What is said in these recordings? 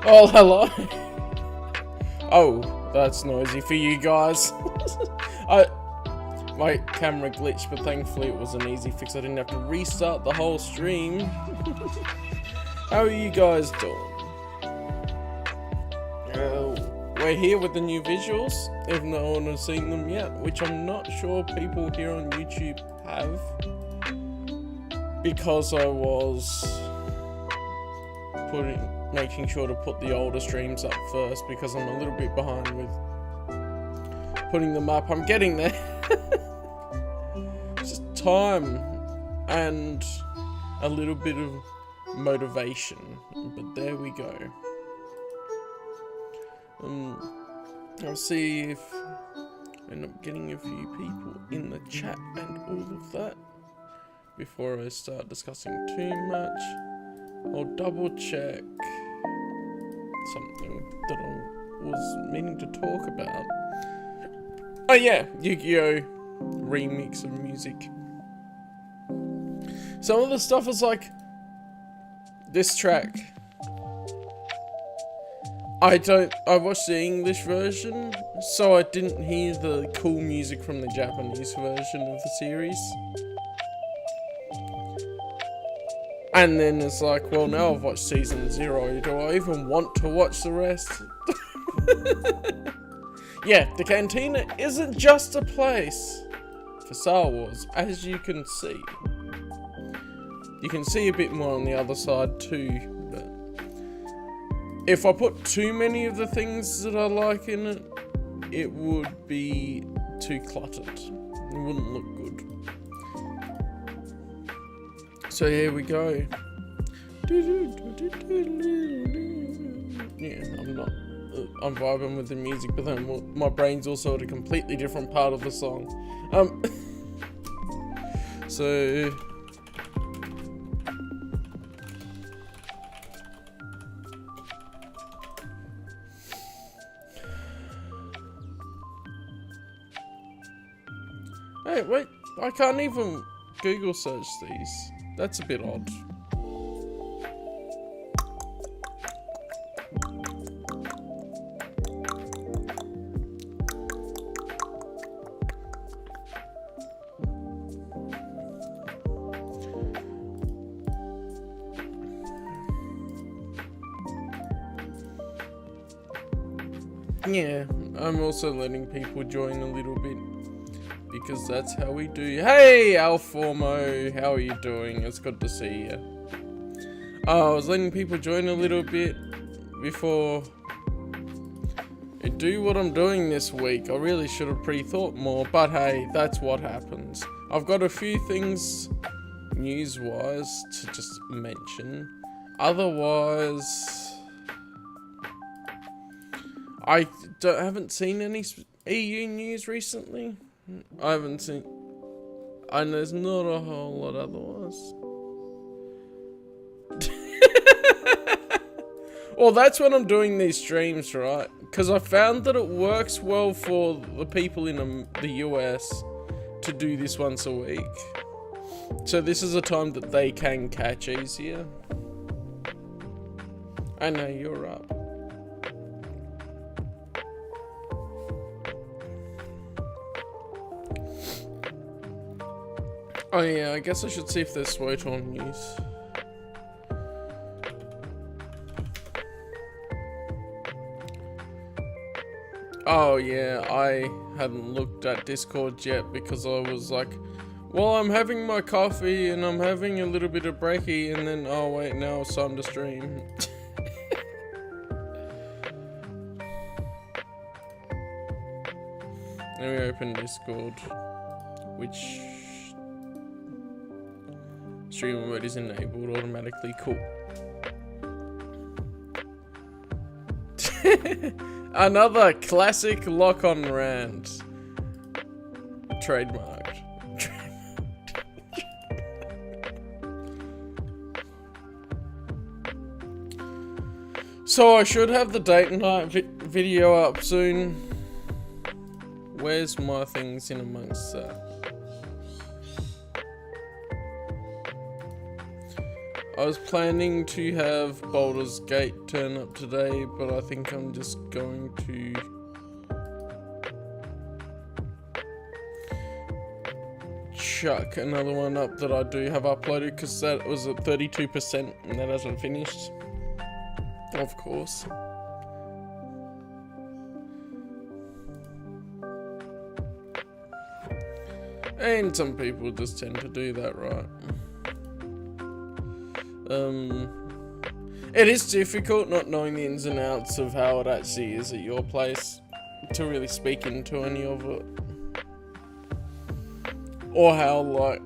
Oh, hello. Oh, that's noisy for you guys. My camera glitched, but thankfully it was an easy fix. I didn't have to restart the whole stream. How are you guys doing? We're here with the new visuals, if no one has seen them yet, which I'm not sure people here on YouTube have, because I was making sure to put the older streams up first, because I'm a little bit behind with putting them up. I'm getting there. Just time and a little bit of motivation, but there we go. I'll see if I end up getting a few people in the chat and all of that before I start discussing too much. I'll double check something that I was meaning to talk about. Oh yeah, Yu-Gi-Oh! Remix of music. Some of the stuff is like this track. I watched the English version, so I didn't hear the cool music from the Japanese version of the series. And then it's like, well, now I've watched season 0, do I even want to watch the rest? Yeah, the Cantina isn't just a place for Star Wars, as you can see. You can see a bit more on the other side too. If I put too many of the things that I like in it, it would be too cluttered. It wouldn't look good. So here we go. Yeah, I'm vibing with the music, but then my brain's also at a completely different part of the song. So... Hey, wait, I can't even Google search these. That's a bit odd. Yeah, I'm also letting people join a little bit, because that's how we do. Hey, Alformo, how are you doing? It's good to see you. I was letting people join a little bit before I do what I'm doing this week. I really should have pre-thought more, but hey, that's what happens. I've got a few things news-wise to just mention. Otherwise, I haven't seen any EU news recently. I haven't seen, and there's not a whole lot otherwise. Well, that's when I'm doing these streams, right? Because I found that it works well for the people in the US to do this once a week. So this is a time that they can catch easier. I know, you're up. Oh yeah, I guess I should see if there's Swoton news. Oh yeah, I hadn't looked at Discord yet because I was like, well, I'm having my coffee and I'm having a little bit of brekkie, and then, oh wait, now it's time to stream. Let me open Discord, which... stream mode is enabled automatically. Cool. Another classic lock-on rant. Trademarked. So I should have the date night video up soon. Where's my things in amongst that? I was planning to have Baldur's Gate turn up today, but I think I'm just going to chuck another one up that I do have uploaded, because that was at 32% and that hasn't finished, of course. And some people just tend to do that, right? It is difficult not knowing the ins and outs of how it actually is at your place to really speak into any of it. Or how, like,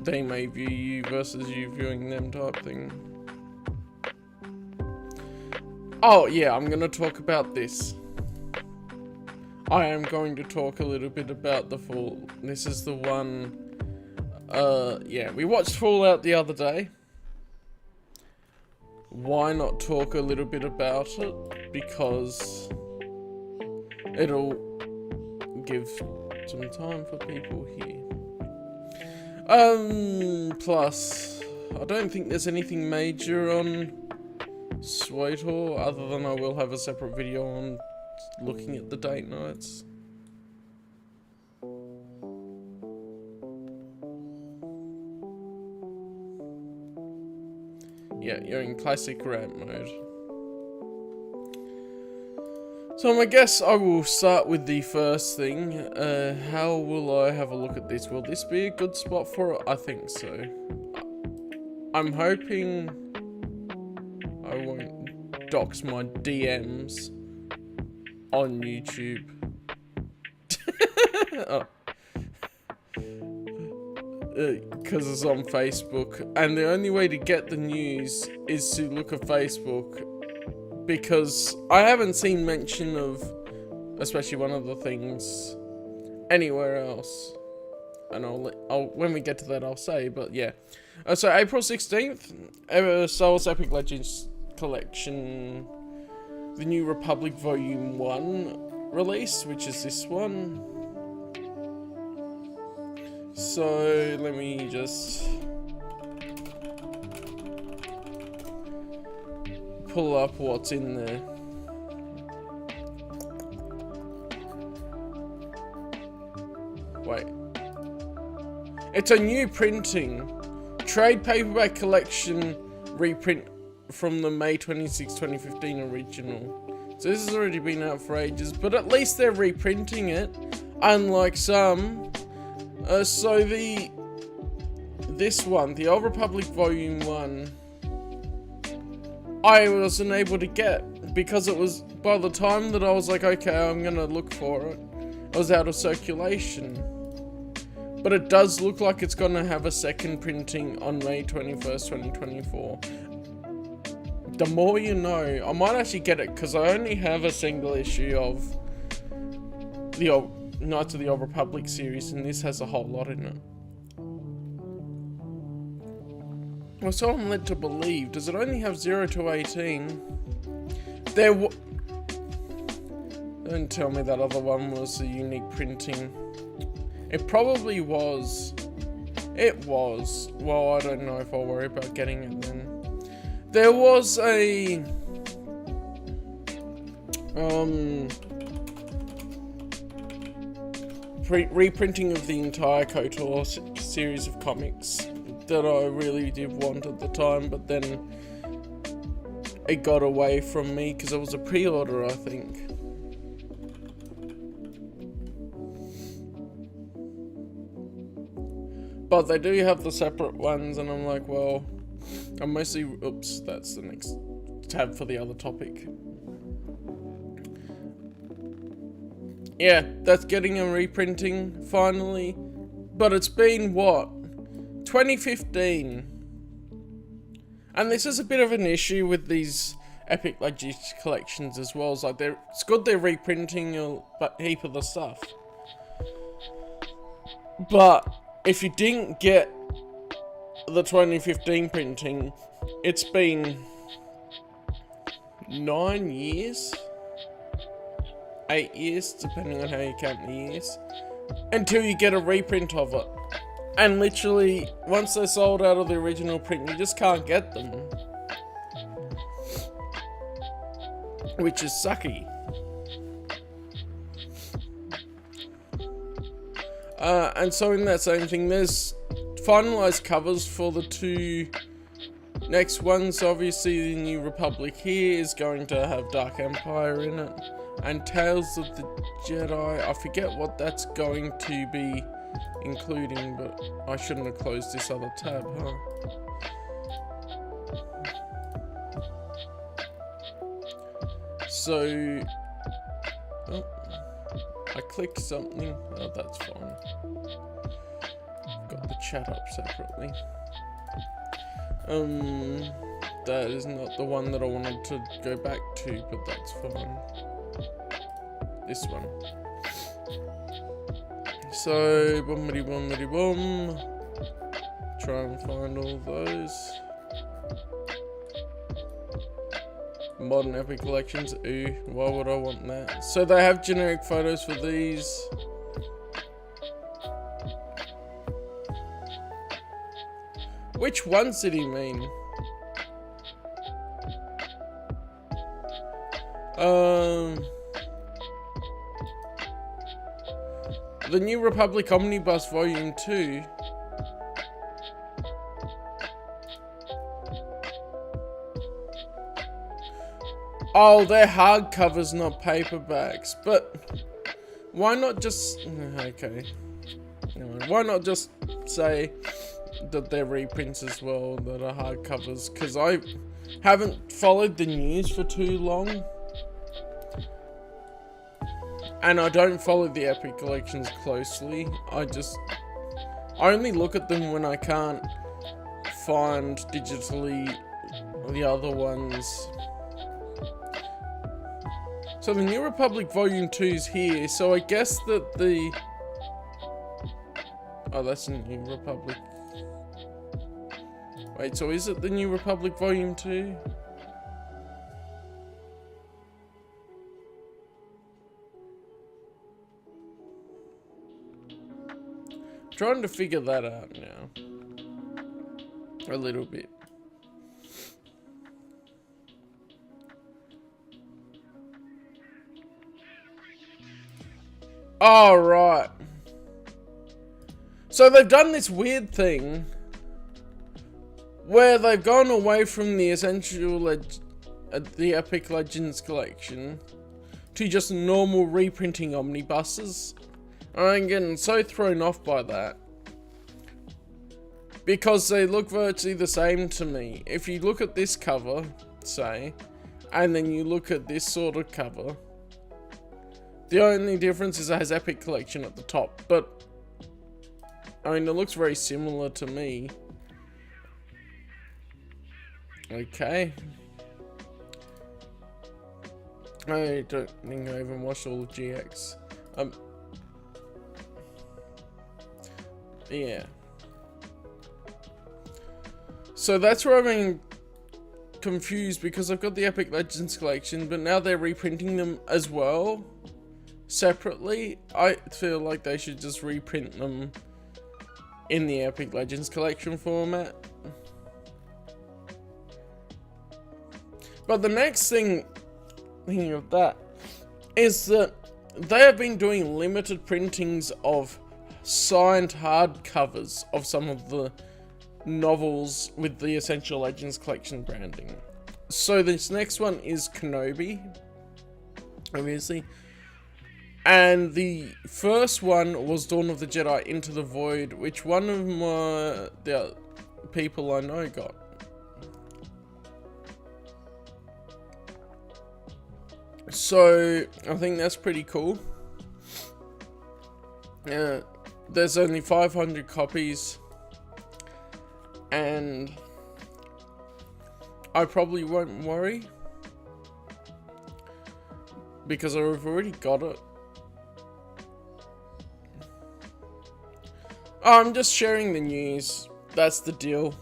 they may view you versus you viewing them type thing. Oh, yeah, I'm gonna talk about this. I am going to talk a little bit about the Fall. This is the one, yeah, we watched Fallout the other day. Why not talk a little bit about it? Because it'll give some time for people here. Plus, I don't think there's anything major on Sweetor, other than I will have a separate video on looking at the date nights. Yeah, you're in classic ramp mode. So I guess I will start with the first thing. How will I have a look at this? Will this be a good spot for it? I think so. I'm hoping I won't dox my DMs on YouTube. Because it's on Facebook, and the only way to get the news is to look at Facebook, because I haven't seen mention of, especially one of the things, anywhere else. And I'll when we get to that I'll say, but yeah. So April 16th, Star Wars Epic Legends Collection, the New Republic Volume 1 release, which is this one. So let me just pull up what's in there. Wait. It's a new printing. Trade paperback collection reprint from the May 26, 2015 original. So this has already been out for ages, but at least they're reprinting it, unlike some. So this one, the Old Republic Volume 1, I wasn't able to get, because it was, by the time that I was like, okay, I'm gonna look for it, I was out of circulation. But it does look like it's gonna have a second printing on May 21st, 2024. The more you know. I might actually get it, because I only have a single issue of the old Knights of the Old Republic series, and this has a whole lot in it. Well, so I'm led to believe. Does it only have 0 to 18? Don't tell me that other one was a unique printing. It probably was. It was. Well, I don't know if I'll worry about getting it then. There was a reprinting of the entire KOTOR series of comics that I really did want at the time, but then it got away from me because it was a pre-order, I think. But they do have the separate ones, and I'm like, well, I'm mostly, oops, that's the next tab for the other topic. Yeah, that's getting a reprinting, finally. But it's been, what, 2015? And this is a bit of an issue with these Epic Legends collections as well. It's like, it's good they're reprinting a heap of the stuff. But if you didn't get the 2015 printing, it's been 9 years? 8 years, depending on how you count the years, until you get a reprint of it. And literally, once they're sold out of the original print, you just can't get them. Which is sucky. And so in that same thing, there's finalized covers for the 2 next ones. Obviously, the New Republic here is going to have Dark Empire in it. And Tales of the Jedi, I forget what that's going to be including, but I shouldn't have closed this other tab, huh? So, oh, I clicked something. Oh, that's fine. Got the chat up separately. That is not the one that I wanted to go back to, but that's fine. This one. So, boomity boomity boom. Try and find all those. Modern Epic Collections. Ooh, why would I want that? So they have generic photos for these. Which ones did he mean? The New Republic Omnibus Volume 2. Oh, they're hardcovers, not paperbacks. But why not just... Okay. Anyway, why not just say that they're reprints as well that are hardcovers? Because I haven't followed the news for too long. And I don't follow the Epic Collections closely. I only look at them when I can't find digitally the other ones. So the New Republic Volume 2 is here, so I guess that the... Oh, that's the New Republic. Wait, so is it the New Republic Volume 2? Trying to figure that out now. A little bit. Oh, right. So they've done this weird thing where they've gone away from the essential the Epic Legends collection to just normal reprinting omnibuses. I'm getting so thrown off by that. Because they look virtually the same to me. If you look at this cover, say, and then you look at this sort of cover, the only difference is it has Epic Collection at the top, but I mean, it looks very similar to me. Okay. I don't think I even watched all of GX. Yeah. So that's where I'm being confused, because I've got the Epic Legends collection, but now they're reprinting them as well, separately. I feel like they should just reprint them in the Epic Legends collection format. But the next thing of that is that they have been doing limited printings of signed hardcovers of some of the novels with the Essential Legends collection branding. So this next one is Kenobi, obviously. And the first one was Dawn of the Jedi Into the Void, which one of the people I know got. So I think that's pretty cool. There's only 500 copies, and I probably won't worry because I've already got it. Oh, I'm just sharing the news. That's the deal.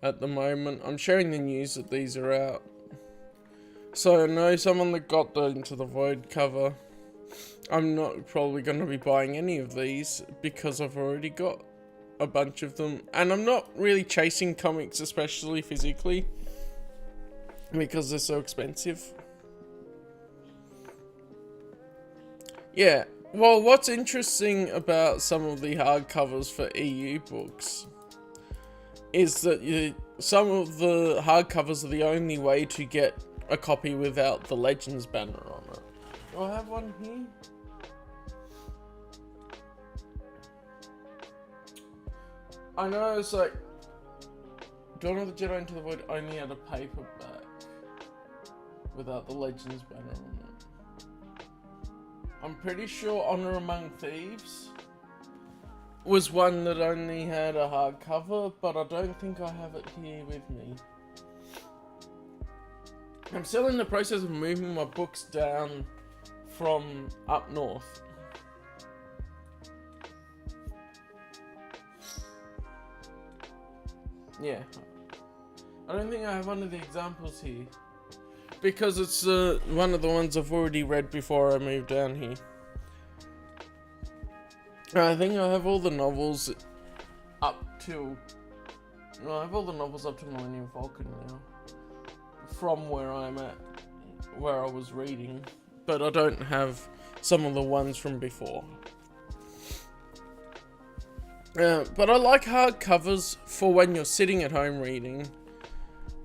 At the moment, I'm sharing the news that these are out. So I know someone that got the Into the Void cover. I'm not probably going to be buying any of these because I've already got a bunch of them. And I'm not really chasing comics, especially physically, because they're so expensive. Yeah, well, what's interesting about some of the hardcovers for EU books is that some of the hardcovers are the only way to get a copy without the Legends banner on it. Do I have one here? I know it's like Dawn of the Jedi Into the Void only had a paperback without the Legends banner on it. I'm pretty sure Honor Among Thieves was one that only had a hardcover, but I don't think I have it here with me. I'm still in the process of moving my books down from up north. Yeah. I don't think I have one of the examples here. Because it's one of the ones I've already read before I moved down here. I think I have all the novels up to... Well, I have all the novels up to Millennium Falcon now. From where I'm at, where I was reading. But I don't have some of the ones from before. But I like hardcovers for when you're sitting at home reading.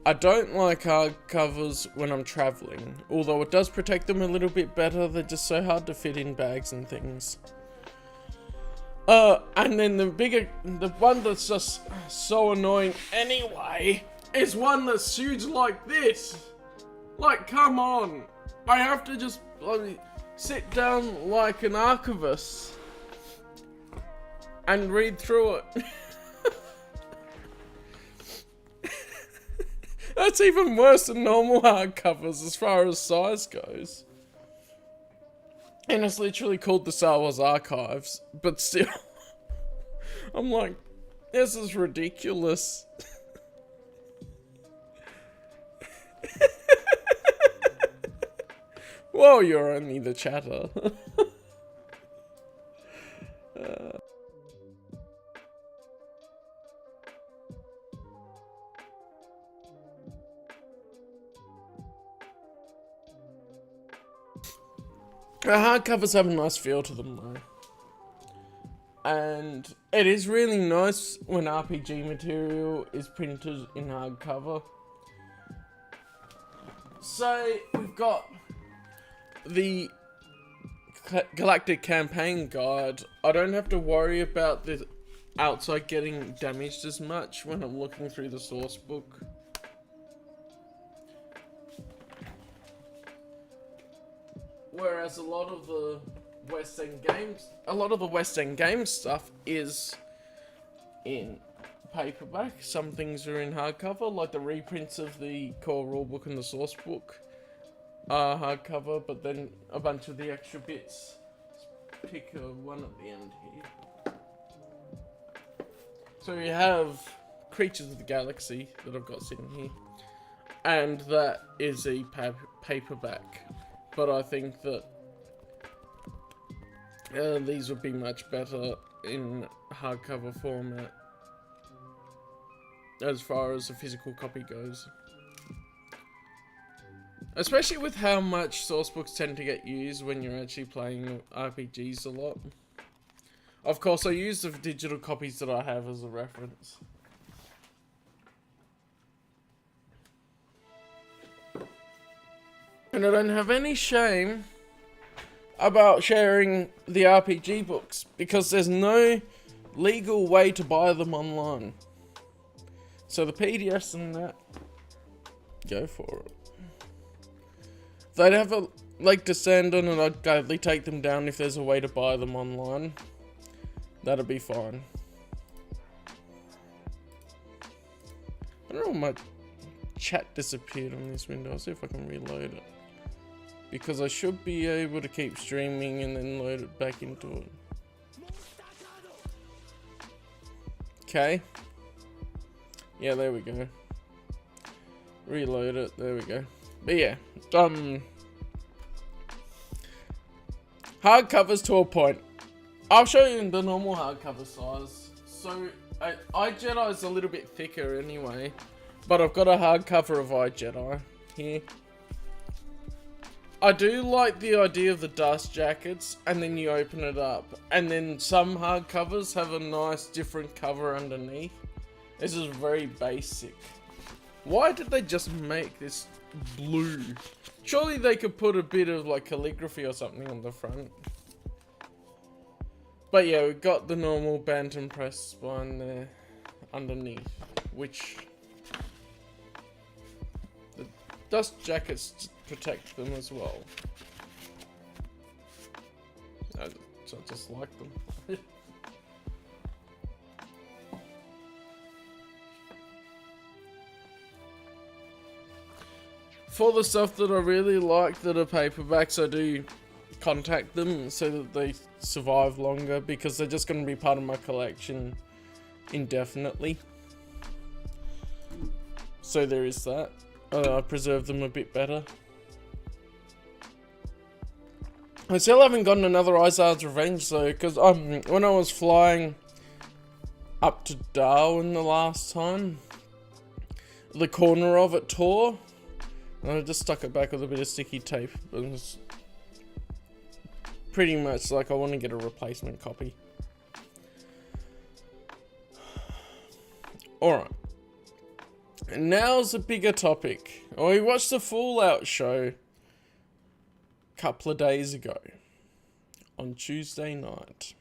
I don't like hardcovers when I'm traveling, although it does protect them a little bit better. They're just so hard to fit in bags and things. And then the one that's just so annoying anyway, is one that's huge like this. Like, come on. I have to just bloody sit down like an archivist and read through it. That's even worse than normal hardcovers as far as size goes. And it's literally called the Star Wars Archives, but still, I'm like, this is ridiculous. Whoa, you're only the chatter. Hardcovers have a nice feel to them though. And it is really nice when RPG material is printed in hardcover. So, we've got the Galactic Campaign Guide. I don't have to worry about the outside getting damaged as much when I'm looking through the source book. Whereas a lot of the West End Games stuff is in paperback. Some things are in hardcover, like the reprints of the core rulebook and the source book are hardcover, but then a bunch of the extra bits. Let's pick one at the end here. So we have Creatures of the Galaxy that I've got sitting here, and that is a paperback. But I think that these would be much better in hardcover format as far as the physical copy goes. Especially with how much source books tend to get used when you're actually playing RPGs a lot. Of course, I use the digital copies that I have as a reference. And I don't have any shame about sharing the RPG books, because there's no legal way to buy them online. So the PDFs and that, go for it. If they'd have a leg to stand on, and I'd gladly take them down if there's a way to buy them online. That'd be fine. I don't know why my chat disappeared on this window. I'll see if I can reload it. Because I should be able to keep streaming and then load it back into it. Okay. Yeah, there we go. Reload it. There we go. But yeah, hardcovers to a point. I'll show you the normal hardcover size. So, iJedi is a little bit thicker anyway, but I've got a hardcover of iJedi here. I do like the idea of the dust jackets, and then you open it up, and then some hardcovers have a nice different cover underneath. This is very basic. Why did they just make this blue? Surely they could put a bit of like calligraphy or something on the front. But yeah, we've got the normal Bantam press spine there underneath, which the dust jackets protect them as well. I just like them. For the stuff that I really like that are paperbacks, I do contact them so that they survive longer, because they're just going to be part of my collection indefinitely. So there is that. I preserve them a bit better. I still haven't gotten another Izard's Revenge though, because when I was flying up to Darwin the last time, the corner of it tore, and I just stuck it back with a bit of sticky tape. It was pretty much like I want to get a replacement copy. Alright. And now's a bigger topic. We watched the Fallout show a couple of days ago on Tuesday night.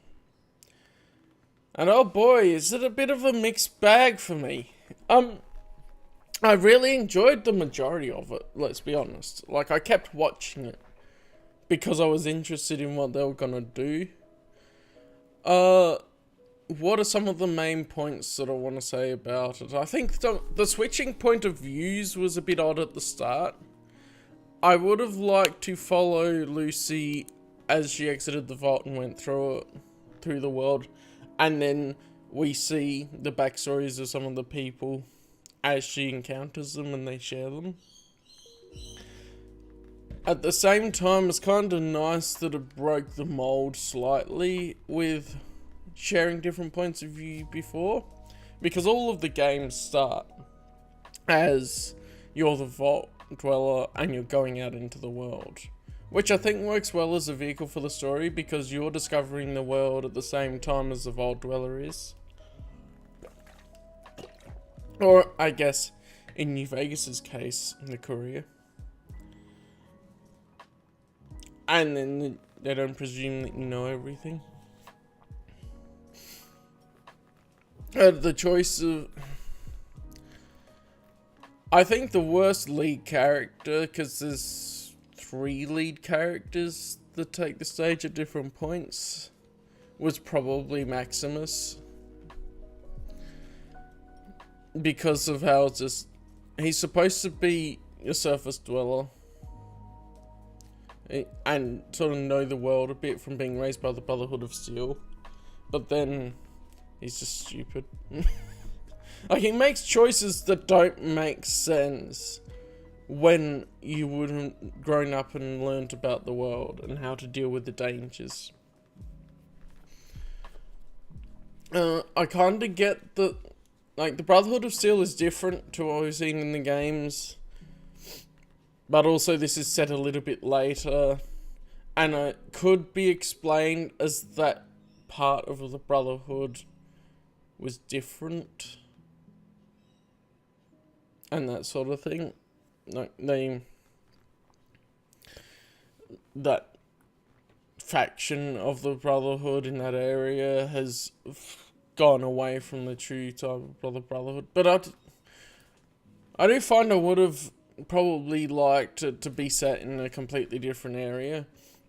And oh boy, is it a bit of a mixed bag for me. I really enjoyed the majority of it, let's be honest. Like, I kept watching it because I was interested in what they were gonna do. What are some of the main points that I want to say about it? I think the switching point of views was a bit odd at the start. I would have liked to follow Lucy as she exited the vault and went through the world, and then we see the backstories of some of the people as she encounters them and they share them. At the same time, it's kind of nice that it broke the mold slightly with sharing different points of view before, because all of the games start as you're the vault dweller and you're going out into the world, which I think works well as a vehicle for the story, because you're discovering the world at the same time as the vault dweller is. Or I guess in New Vegas's case, in the courier. And then they don't presume that you know everything. The choice of... I think the worst lead character, because there's 3 lead characters that take the stage at different points, was probably Maximus. Because of how it's just... He's supposed to be a surface dweller and sort of know the world a bit from being raised by the Brotherhood of Steel. But then... he's just stupid. Like, he makes choices that don't make sense when you wouldn't grown up and learned about the world and how to deal with the dangers. I kind of get that, like, the Brotherhood of Steel is different to what we've seen in the games, but also this is set a little bit later, and it could be explained as that part of the Brotherhood was different and that sort of thing. Like, that faction of the Brotherhood in that area has gone away from the true type of Brotherhood. But I do find I would have probably liked it to be set in a completely different area,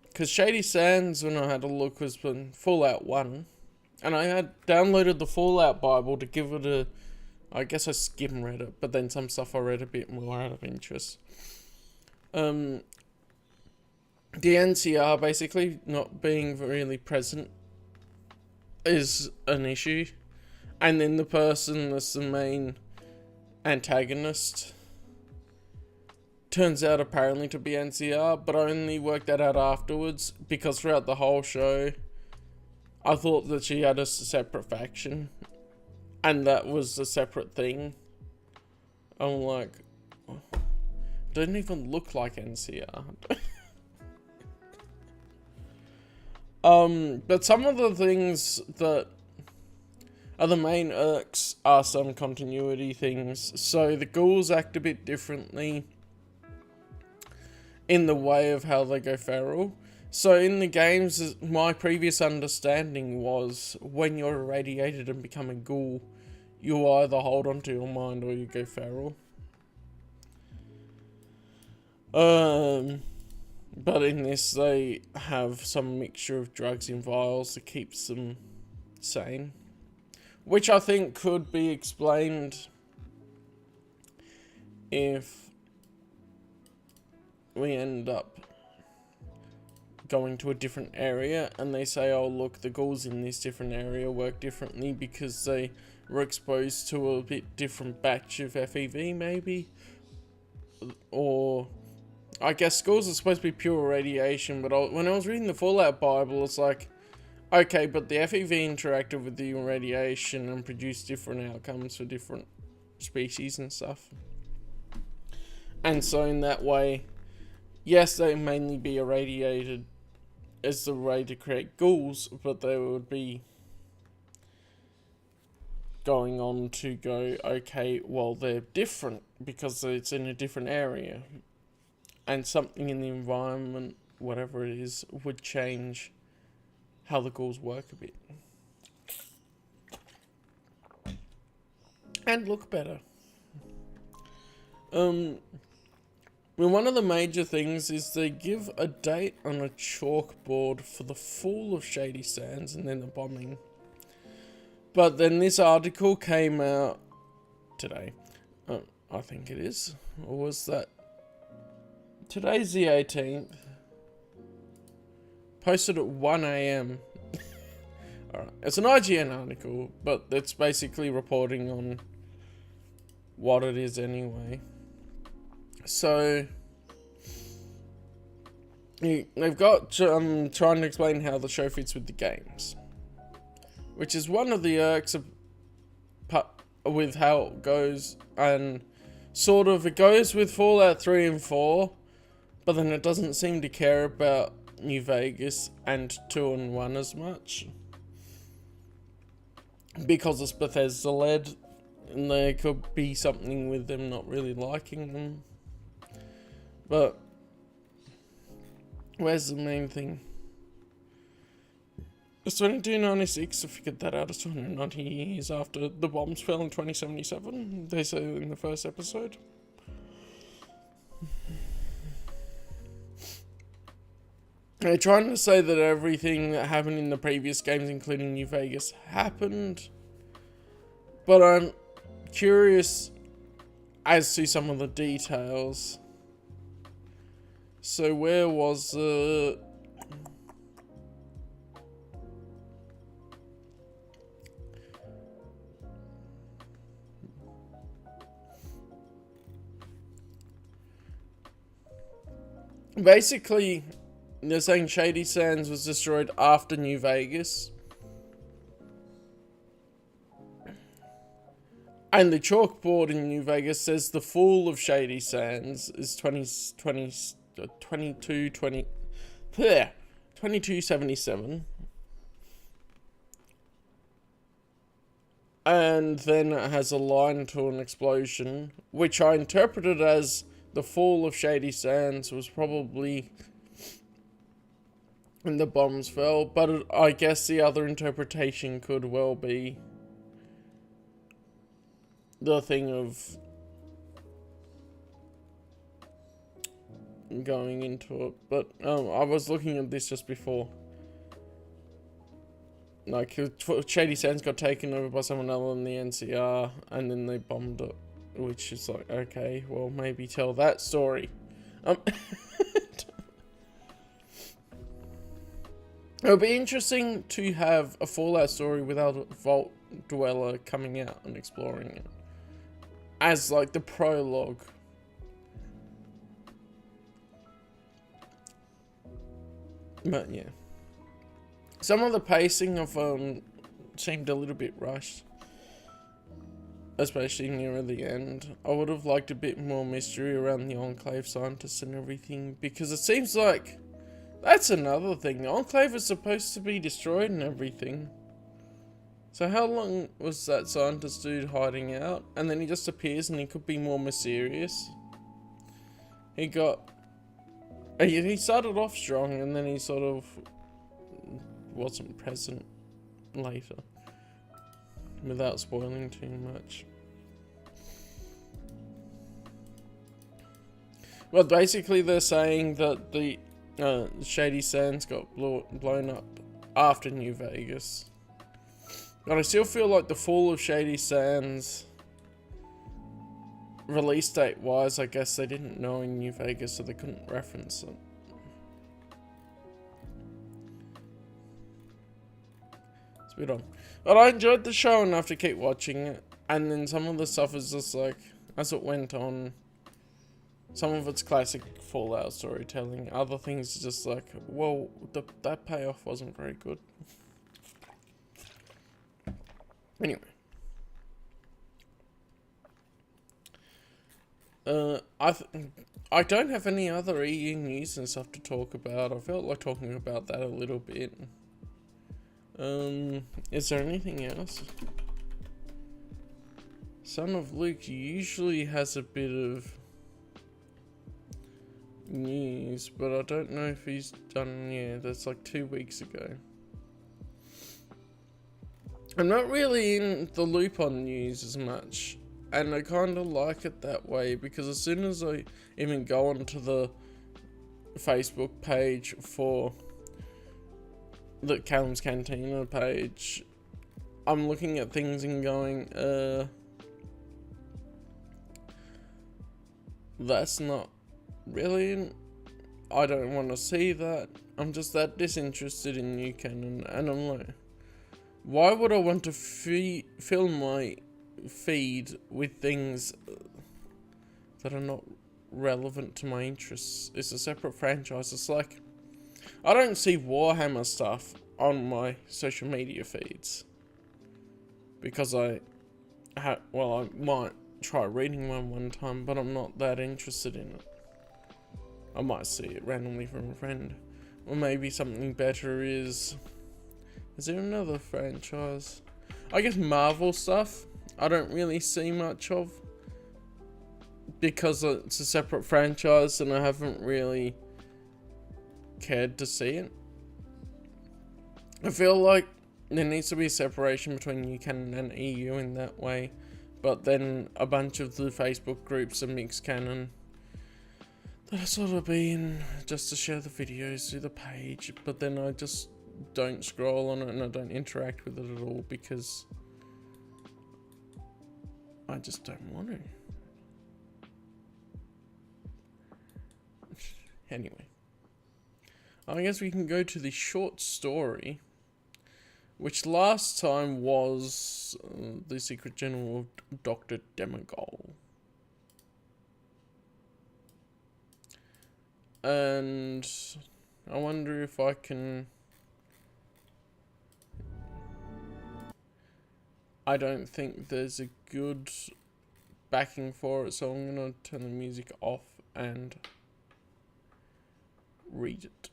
because Shady Sands, when I had a look, was in Fallout 1. And I had downloaded the Fallout Bible to give it a... I guess I skim read it, but then some stuff I read a bit more out of interest. The NCR basically not being really present is an issue. And then the person that's the main antagonist turns out apparently to be NCR, but I only worked that out afterwards because throughout the whole show, I thought that she had a separate faction, and that was a separate thing. I'm like, don't even look like NCR. But some of the things that are the main irks are some continuity things. So the ghouls act a bit differently in the way of how they go feral. So in the games, my previous understanding was when you're irradiated and become a ghoul, you either hold on to your mind or you go feral. But in this, they have some mixture of drugs in vials that keeps them sane, which I think could be explained if we end up going to a different area and they say, oh look, the ghouls in this different area work differently because they were exposed to a bit different batch of FEV maybe. Or I guess ghouls are supposed to be pure radiation, but when I was reading the Fallout Bible, it's like, okay, but the FEV interacted with the radiation and produced different outcomes for different species and stuff. And so in that way, yes, they mainly be irradiated as the way to create ghouls, but they would be going on to go, okay, well, they're different because it's in a different area. And something in the environment, whatever it is, would change how the ghouls work a bit. And look better. One of the major things is they give a date on a chalkboard for the fall of Shady Sands and then the bombing. But then this article came out today. I think it is. Or was that? Today's the 18th. Posted at 1 AM. Alright, it's an IGN article, but it's basically reporting on what it is anyway. So, they've got trying to explain how the show fits with the games, which is one of the irks with how it goes, and sort of it goes with Fallout 3 and 4, but then it doesn't seem to care about New Vegas and 2 and 1 as much, because it's Bethesda led, and there could be something with them not really liking them. But where's the main thing? It's 2296, I figured that out. It's 290 years after the bombs fell in 2077, they say in the first episode. They're trying to say that everything that happened in the previous games, including New Vegas, happened. But I'm curious as to some of the details. So where was it? Basically, they're saying Shady Sands was destroyed after New Vegas. And the chalkboard in New Vegas says the fall of Shady Sands is 2277. And then it has a line to an explosion, which I interpreted as the fall of Shady Sands was probably when the bombs fell, but I guess the other interpretation could well be the thing of going into it. But I was looking at this just before. Like, Shady Sands got taken over by someone other than the NCR, and then they bombed it. Which is like, okay, well, maybe tell that story. It'll be interesting to have a Fallout story without a Vault Dweller coming out and exploring it. As, like, the prologue. But yeah. Some of the pacing of seemed a little bit rushed. Especially near the end. I would have liked a bit more mystery around the Enclave scientists and everything, because it seems like that's another thing. The Enclave is supposed to be destroyed and everything. So how long was that scientist dude hiding out? And then he just appears and he could be more mysterious. He started off strong and then he sort of wasn't present later. Without spoiling too much. Well, basically they're saying that the Shady Sands got blown up after New Vegas. But I still feel like the fall of Shady Sands, release date wise, I guess they didn't know in New Vegas, so they couldn't reference it. It's a bit odd. But I enjoyed the show enough to keep watching it. And then some of the stuff is just like, as it went on, some of it's classic Fallout storytelling. Other things are just like, well, that payoff wasn't very good. Anyway. I don't have any other EU news and stuff to talk about. I felt like talking about that a little bit. Is there anything else? Son of Luke usually has a bit of news, but I don't know if he's done. Yeah, that's like 2 weeks ago. I'm not really in the loop on news as much, and I kind of like it that way, because as soon as I even go onto the Facebook page for the Callum's Cantina page, I'm looking at things and going, that's not really, I don't want to see that. I'm just that disinterested in new canon, and I'm like, why would I want to fill my feed with things that are not relevant to my interests? It's a separate franchise. It's like, I don't see Warhammer stuff on my social media feeds, because I might try reading one time, but I'm not that interested in it. I might see it randomly from a friend. Or maybe something better is there another franchise? I guess Marvel stuff I don't really see much of, because it's a separate franchise and I haven't really cared to see it. I feel like there needs to be a separation between new canon and EU in that way, but then a bunch of the Facebook groups are mixed canon that I sort of be in just to share the videos to the page, but then I just don't scroll on it and I don't interact with it at all, because I just don't want to. Anyway, I guess we can go to the short story, which last time was The Secret General of Dr. Demigol. And I wonder if I can... I don't think there's a good backing for it, so I'm going to turn the music off and read it.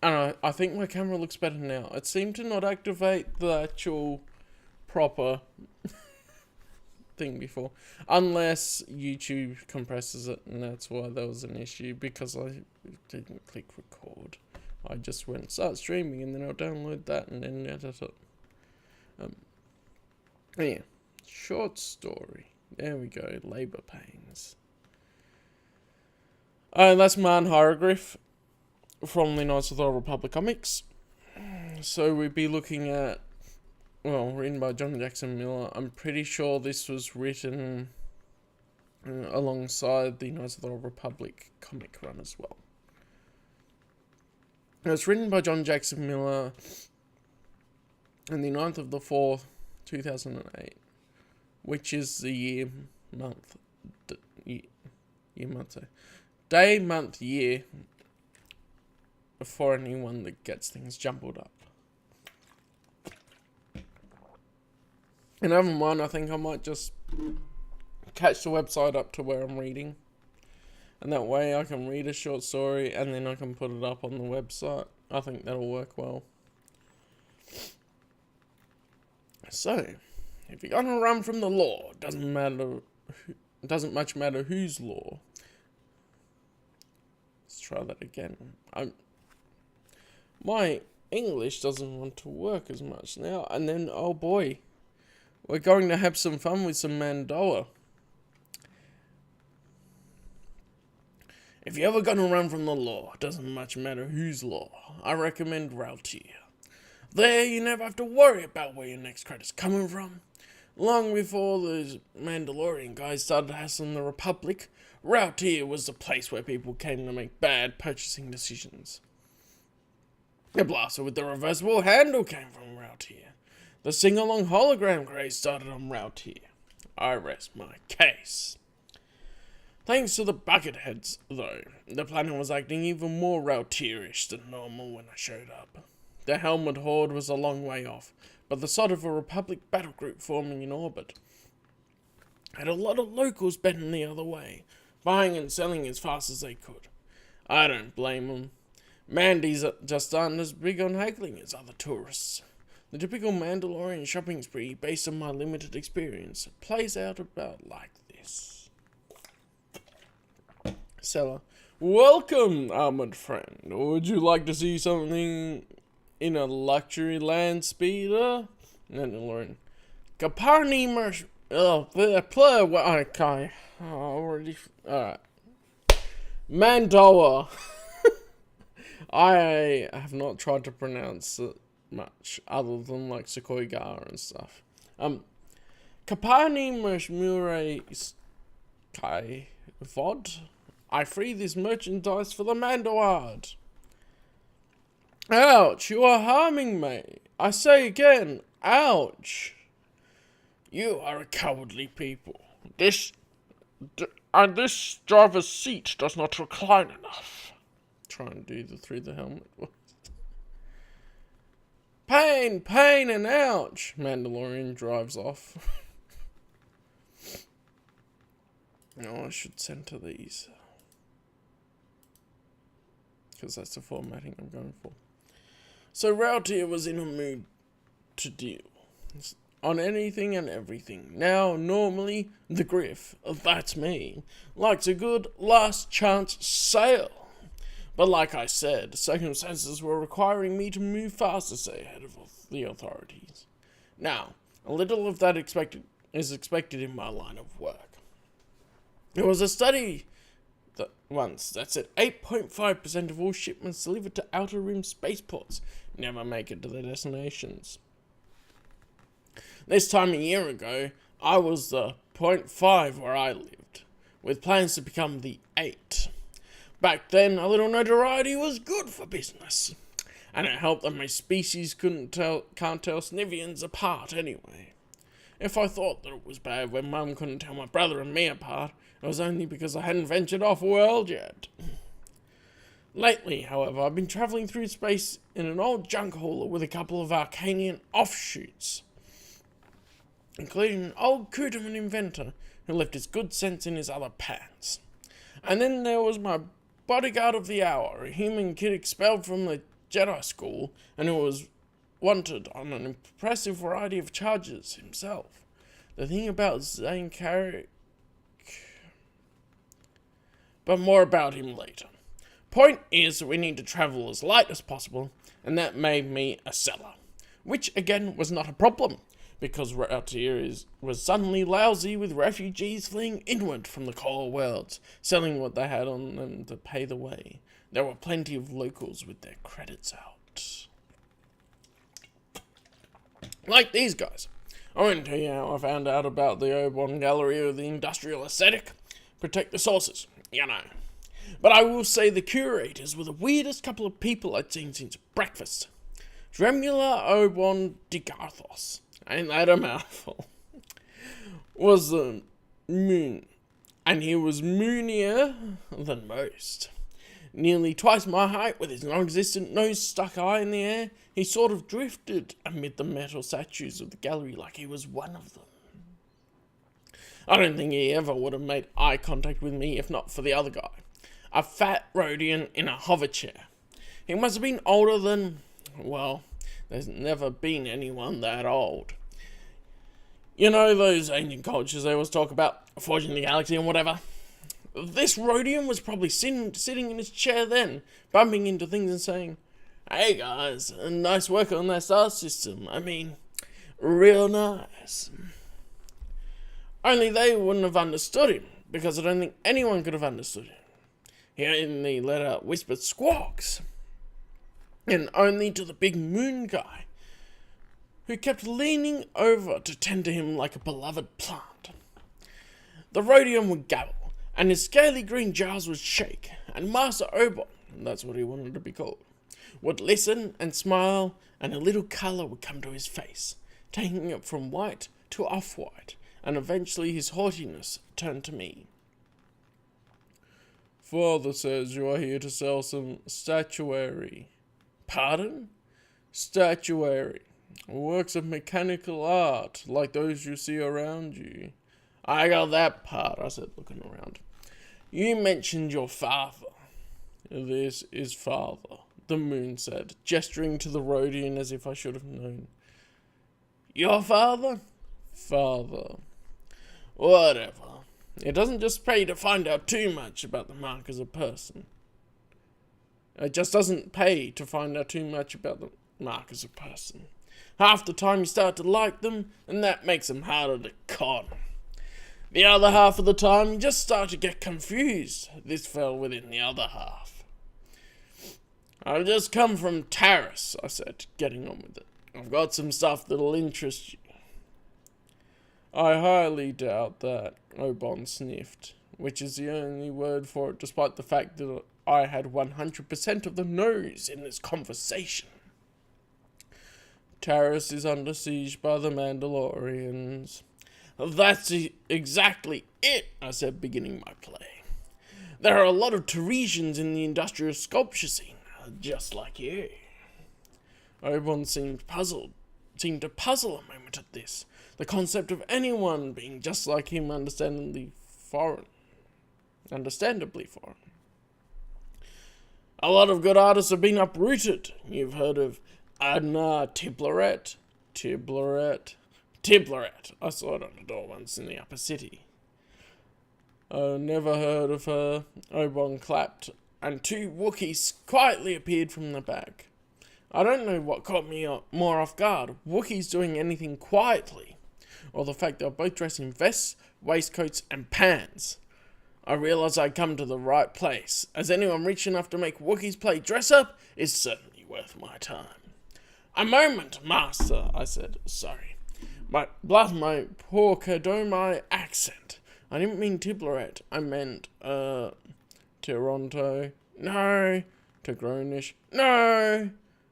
And I think my camera looks better now. It seemed to not activate the actual proper thing before, unless YouTube compresses it, and that's why there was an issue, because I didn't click record. I just went start streaming and then I'll download that and then edit it. Yeah, short story. There we go, Labour Pains. That's Man Hieroglyph from the Knights of the Old Republic comics. So we'd be looking at, well, written by John Jackson Miller. I'm pretty sure this was written alongside the Knights of the Old Republic comic run as well. It was written by John Jackson Miller on the 9th of the 4th, 2008, which is the year, month, day, month, year for anyone that gets things jumbled up. And other than one, I think I might just catch the website up to where I'm reading. And that way I can read a short story and then I can put it up on the website. I think that'll work well. So, if you're gonna run from the law, doesn't much matter whose law. Let's try that again. My English doesn't want to work as much now. And then, oh boy, we're going to have some fun with some Mandoa. If you're ever gonna run from the law, doesn't much matter whose law, I recommend Routier. There you never have to worry about where your next credit's coming from. Long before those Mandalorian guys started hassling the Republic, Routier was the place where people came to make bad purchasing decisions. The blaster with the reversible handle came from Routier. The sing-along hologram craze started on Routier. I rest my case. Thanks to the Bucketheads, though, the planet was acting even more Routierish than normal when I showed up. The Helmet Horde was a long way off, but the sight of a Republic battle group forming in orbit had a lot of locals betting the other way, buying and selling as fast as they could. I don't blame them. Mandy's just aren't as big on haggling as other tourists. The typical Mandalorian shopping spree, based on my limited experience, plays out about like this. Seller: welcome, armored friend. Would you like to see something in a luxury land speeder? Mandalorian: Caparni Mersh. Oh, okay. Already. Alright. Mandoa. I have not tried to pronounce it much, other than like Sequoia and stuff. Caparni Mershmure Kai Vod. I free this merchandise for the Mandoard. Ouch, you are harming me. I say again, ouch. You are a cowardly people. This driver's seat does not recline enough. Try and do the through the helmet. Pain, pain, and ouch. Mandalorian drives off. No, I should center these, because that's the formatting I'm going for. So Routier was in a mood to deal on anything and everything. Now, normally, the Griff, that's me, likes a good last chance sale. But like I said, circumstances were requiring me to move fast to stay ahead of the authorities. Now, a little of that is expected in my line of work. There was a study that said 8.5% of all shipments delivered to outer rim spaceports never make it to their destinations. This time a year ago, I was the 0.5 where I lived, with plans to become the 8. Back then, a little notoriety was good for business, and it helped that my species can't tell Snivians apart anyway. If I thought that it was bad when Mum couldn't tell my brother and me apart, it was only because I hadn't ventured off-world yet. Lately, however, I've been travelling through space in an old junk hauler with a couple of Arcanian offshoots, including an old Kudaman inventor who left his good sense in his other pants. And then there was my bodyguard of the hour, a human kid expelled from the Jedi school and who was wanted on an impressive variety of charges himself. The thing about Zane Carrick... But more about him later. Point is that we need to travel as light as possible, and that made me a seller. Which, again, was not a problem, because Routier was suddenly lousy with refugees fleeing inward from the core worlds, selling what they had on them to pay the way. There were plenty of locals with their credits out. Like these guys. I won't tell you how I found out about the Oban Gallery of the Industrial Aesthetic. Protect the sources, you know. But I will say the curators were the weirdest couple of people I'd seen since breakfast. Dremula Oban de Garthos, ain't that a mouthful, was the moon, and he was moonier than most. Nearly twice my height, with his non-existent nose stuck high in the air, he sort of drifted amid the metal statues of the gallery like he was one of them. I don't think he ever would have made eye contact with me if not for the other guy, a fat Rhodian in a hover chair. He must have been older than, well, there's never been anyone that old. You know those ancient cultures they always talk about, forging the galaxy and whatever? This Rhodian was probably sitting in his chair then, bumping into things and saying, "Hey guys, nice work on that star system. I mean, real nice." Only they wouldn't have understood him, because I don't think anyone could have understood him. He only let out whispered squawks. And only to the big moon guy, who kept leaning over to tend to him like a beloved plant. The Rhodian would gabble, and his scaly green jaws would shake, and Master Oban, that's what he wanted to be called, would listen and smile, and a little colour would come to his face, taking it from white to off-white, and eventually his haughtiness turned to me. "Father says you are here to sell some statuary." "Pardon?" "Statuary. Works of mechanical art, like those you see around you." "I got that part," I said, looking around. "You mentioned your father." "This is father," the moon said, gesturing to the Rhodian as if I should have known. "Your father?" "Father." "Whatever. It doesn't just pay to find out too much about the mark as a person. It just doesn't pay to find out too much about the mark as a person. Half the time you start to like them, and that makes them harder to con. The other half of the time, you just start to get confused. This fell within the other half." "I've just come from Taris," I said, getting on with it. "I've got some stuff that'll interest you." "I highly doubt that," Oban sniffed, which is the only word for it, despite the fact that I had 100% of the nose in this conversation. "Taris is under siege by the Mandalorians." "That's exactly it," I said, beginning my play. "There are a lot of Taresians in the industrial sculpture scene, just like you." Oban seemed to puzzle a moment at this, the concept of anyone being just like him understandably foreign. "A lot of good artists have been uprooted. You've heard of Adna Tiblaret? Tiblaret. I saw it on a door once in the upper city." "Never heard of her." Oban clapped, and two Wookiees quietly appeared from the back. I don't know what caught me more off guard, Wookiees doing anything quietly, or the fact they were both dressed in vests, waistcoats, and pants. I realised I'd come to the right place, as anyone rich enough to make Wookiees play dress-up is certainly worth my time. "A moment, master," I said. "Sorry. My poor Kodomai accent. I didn't mean Tiblaret. I meant, Toronto. No. Tigronish. No.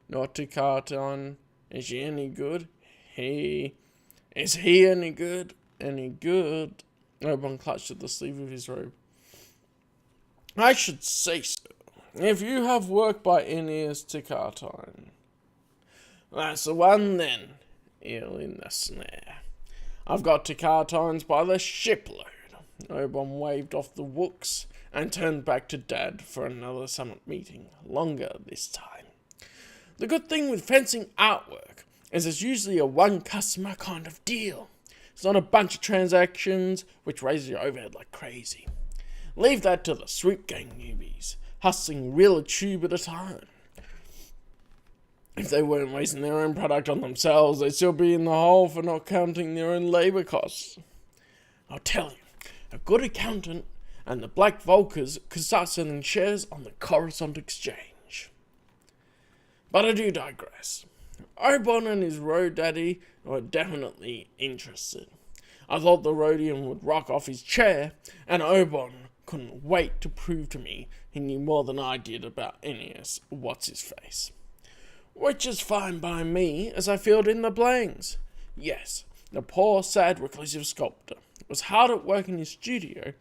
Not Tikarton. Is she any good? Is he any good? Any good?" Oban clutched at the sleeve of his robe. "I should say so. If you have work by Aeneas Tikarton." "That's the one then. Ill in the snare. I've got Tikartons by the shipload." Oban waved off the Wooks and turned back to Dad for another summit meeting, longer this time. The good thing with fencing artwork is it's usually a one customer kind of deal. It's not a bunch of transactions which raise your overhead like crazy. Leave that to the sweep gang newbies, hustling real a tube at a time. If they weren't wasting their own product on themselves, they'd still be in the hole for not counting their own labour costs. I'll tell you, a good accountant and the Black Volkers could start selling shares on the Coruscant Exchange. But I do digress. Oban and his road daddy were definitely interested. I thought the Rhodian would rock off his chair, and Oban couldn't wait to prove to me he knew more than I did about Aeneas What's-His-Face. Which is fine by me, as I filled in the blanks. Yes, the poor, sad, reclusive sculptor was hard at work in his studio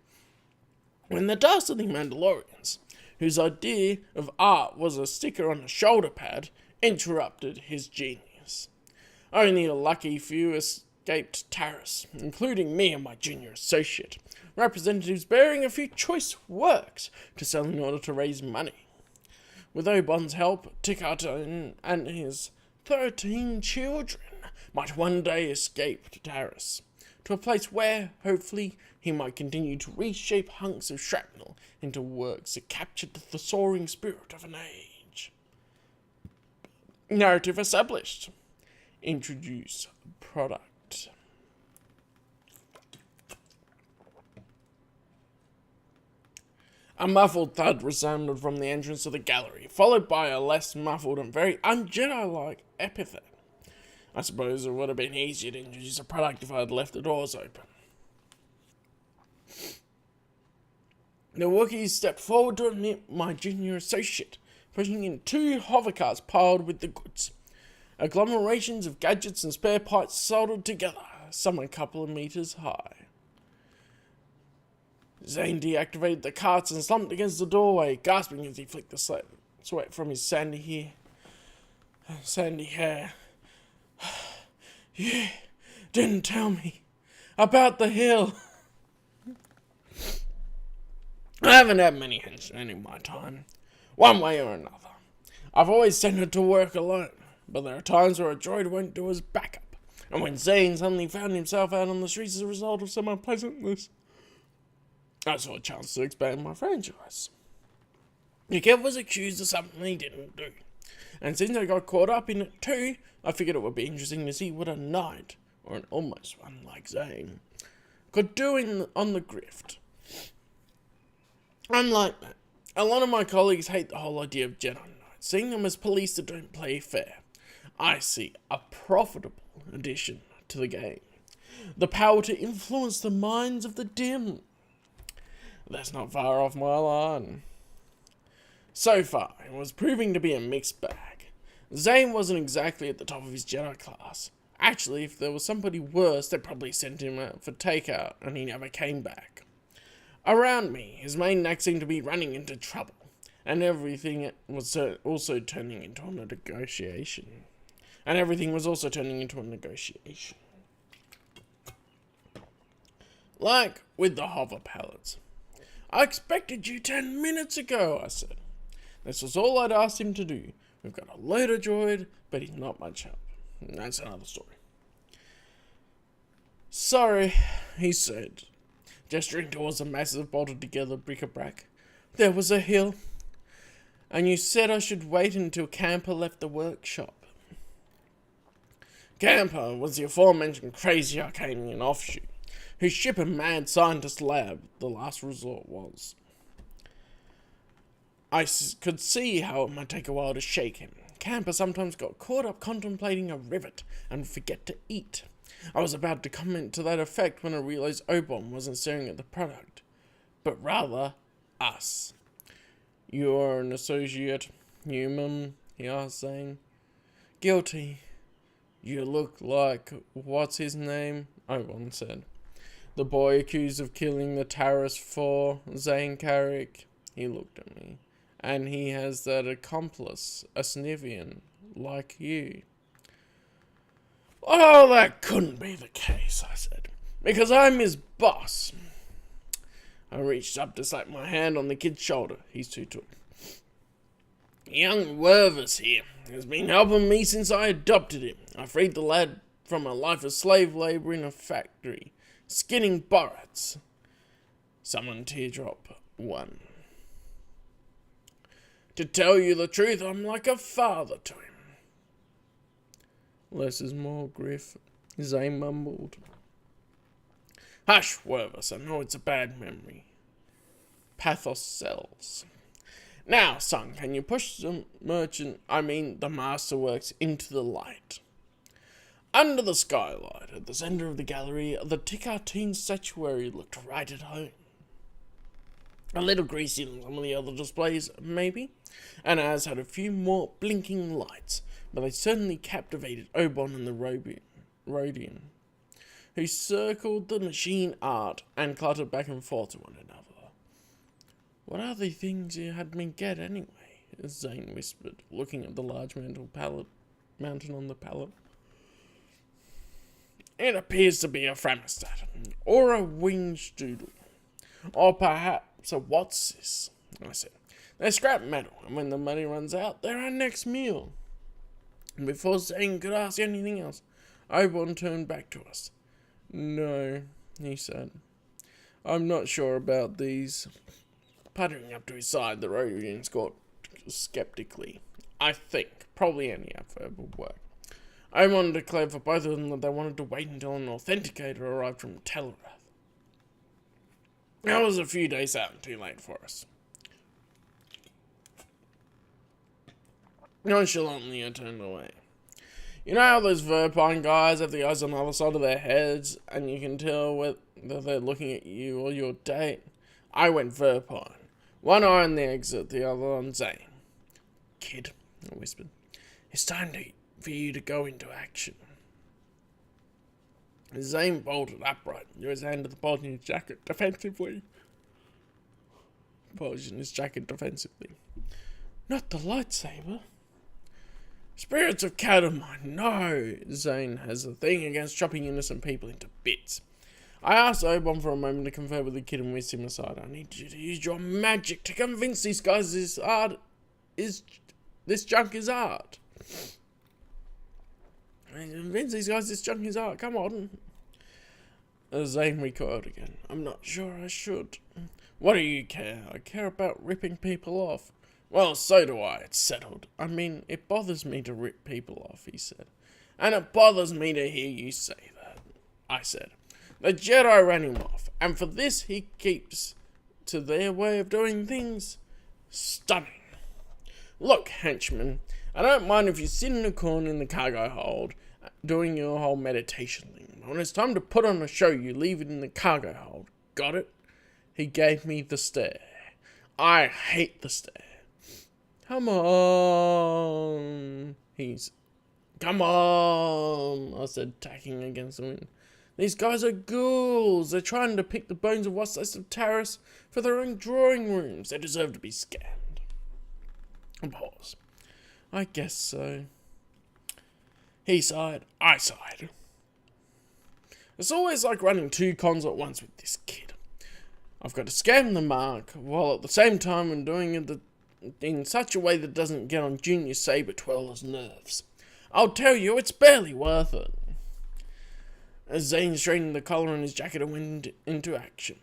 when the dastardly Mandalorians, whose idea of art was a sticker on a shoulder pad, interrupted his genius. Only a lucky few escaped Taris, including me and my junior associate, representatives bearing a few choice works to sell in order to raise money. With Obon's help, Tikarton and his 13 children might one day escape to Taris, to a place where, hopefully, he might continue to reshape hunks of shrapnel into works that captured the soaring spirit of an age. Narrative established. Introduce product. A muffled thud resounded from the entrance of the gallery, followed by a less muffled and very un-Jedi-like epithet. I suppose it would have been easier to introduce a product if I had left the doors open. The Wookiees stepped forward to admit my junior associate, pushing in 2 hovercars piled with the goods. Agglomerations of gadgets and spare parts soldered together, some a couple of meters high. Zane deactivated the carts and slumped against the doorway, gasping as he flicked the sweat from his sandy hair. You didn't tell me about the hill. I haven't had many henchmen in my time, one way or another. I've always tended to work alone, but there are times where a droid won't do as backup, and when Zane suddenly found himself out on the streets as a result of some unpleasantness, I saw a chance to expand my franchise. Kev was accused of something he didn't do, and since I got caught up in it too, I figured it would be interesting to see what a knight, or an almost one like Zane, could do on the grift. Unlike that, a lot of my colleagues hate the whole idea of Jedi Knights, seeing them as police that don't play fair. I see a profitable addition to the game. The power to influence the minds of the dim. That's not far off my line. So far, it was proving to be a mixed bag. Zane wasn't exactly at the top of his Jedi class. Actually, if there was somebody worse, they probably sent him out for takeout, and he never came back. Around me, his main knack seemed to be running into trouble, and everything was also turning into a negotiation. Like with the hover pallets. I expected you 10 minutes ago, I said. This was all I'd asked him to do. We've got a loader droid, but he's not much help. That's another story. Sorry, he said, gesturing towards a massive bolted together bric-a-brac. There was a hill, and you said I should wait until Camper left the workshop. Camper was the aforementioned crazy Arcanian offshoot, whose ship and mad scientist lab the last resort was. I could see how it might take a while to shake him. Camper sometimes got caught up contemplating a rivet and forget to eat. I was about to comment to that effect when I realized Obon wasn't staring at the product, but rather us. You're an associate human, he asked, saying. Guilty. You look like, what's his name? Obon said. The boy accused of killing the Taris 4, Zane Carrick. He looked at me. And he has that accomplice, a Snivian, like you. Oh, that couldn't be the case, I said, because I'm his boss. I reached up to slap my hand on the kid's shoulder. He's too tall. Young Wervis here has been helping me since I adopted him. I freed the lad from a life of slave labour in a factory, skinning borats. Someone teardrop 1. To tell you the truth, I'm like a father to him. Less is more, Griff, Zane mumbled. Hush, Wervis, I know it's a bad memory. Pathos sells. Now, son, can you push the masterworks into the light? Under the skylight, at the centre of the gallery, the Tikartine statuary looked right at home. A little greasy than some of the other displays, maybe, and ours had a few more blinking lights, but they certainly captivated Obon and the Rodian, who circled the machine art and cluttered back and forth to one another. What are the things you had me get anyway? Zane whispered, looking at the large mountain on the pallet. It appears to be a Framistad, or a Wingstoodle, or perhaps a what's this? I said. They're scrap metal, and when the money runs out, they're our next meal. And before Zane could ask anything else, Oberon turned back to us. No, he said. I'm not sure about these. Puttering up to his side, the Rodian scored skeptically. I think probably any adverb would work. Oberon declared for both of them that they wanted to wait until an authenticator arrived from Telerath. That was a few days out and too late for us. Nonchalantly, I turned away. You know how those Verpine guys have the eyes on the other side of their heads, and you can tell whether they're looking at you or your date? I went Verpine. One eye on the exit, the other on Zane. Kid, I whispered, it's time for you to go into action. Zane bolted upright, drew his hand to the bulge in his jacket defensively. Not the lightsaber. Spirits of Callum, I know. Zane has a thing against chopping innocent people into bits. I asked Oberon for a moment to confer with the kid and whisked him aside. I need you to use your magic to convince these guys this junk is art. Come on. Zane recoiled again. I'm not sure I should. What do you care? I care about ripping people off. Well, so do I. It's settled. I mean, it bothers me to rip people off, he said. And it bothers me to hear you say that, I said. The Jedi ran him off, and for this he keeps to their way of doing things. Stunning. Look, henchman, I don't mind if you sit in a corner in the cargo hold doing your whole meditation thing. When it's time to put on a show, you leave it in the cargo hold. Got it? He gave me the stare. I hate the stare. Come on. Come on, I said, tacking against the wind. These guys are ghouls. They're trying to pick the bones of what's left of Taris for their own drawing rooms. They deserve to be scanned. A pause. I guess so. He sighed. I sighed. It's always like running two cons at once with this kid. I've got to scam the mark, while at the same time I'm doing it in such a way that doesn't get on Junior Saber Twirler's nerves. I'll tell you, it's barely worth it. As Zane straightened the collar on his jacket and went into action.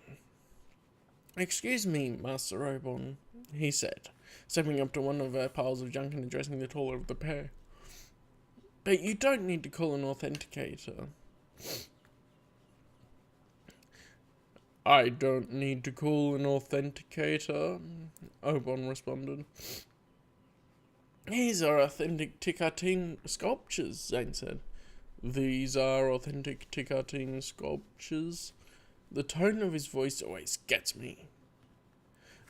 Excuse me, Master Oberon, he said, stepping up to one of our piles of junk and addressing the taller of the pair. But you don't need to call an authenticator. I don't need to call an authenticator, Oberon responded. These are authentic Tikatine sculptures, Zane said. These are authentic Tikatine sculptures. The tone of his voice always gets me.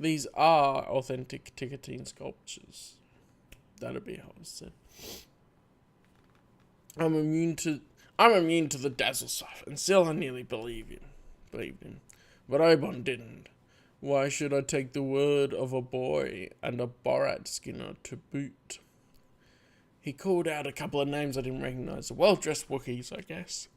These are authentic Tikatine sculptures. That'd be how it said. I'm immune to the dazzle stuff, and still I nearly believed him. But Oberon didn't. Why should I take the word of a boy and a Borat skinner to boot? He called out a couple of names I didn't recognise. Well-dressed Wookiees, I guess.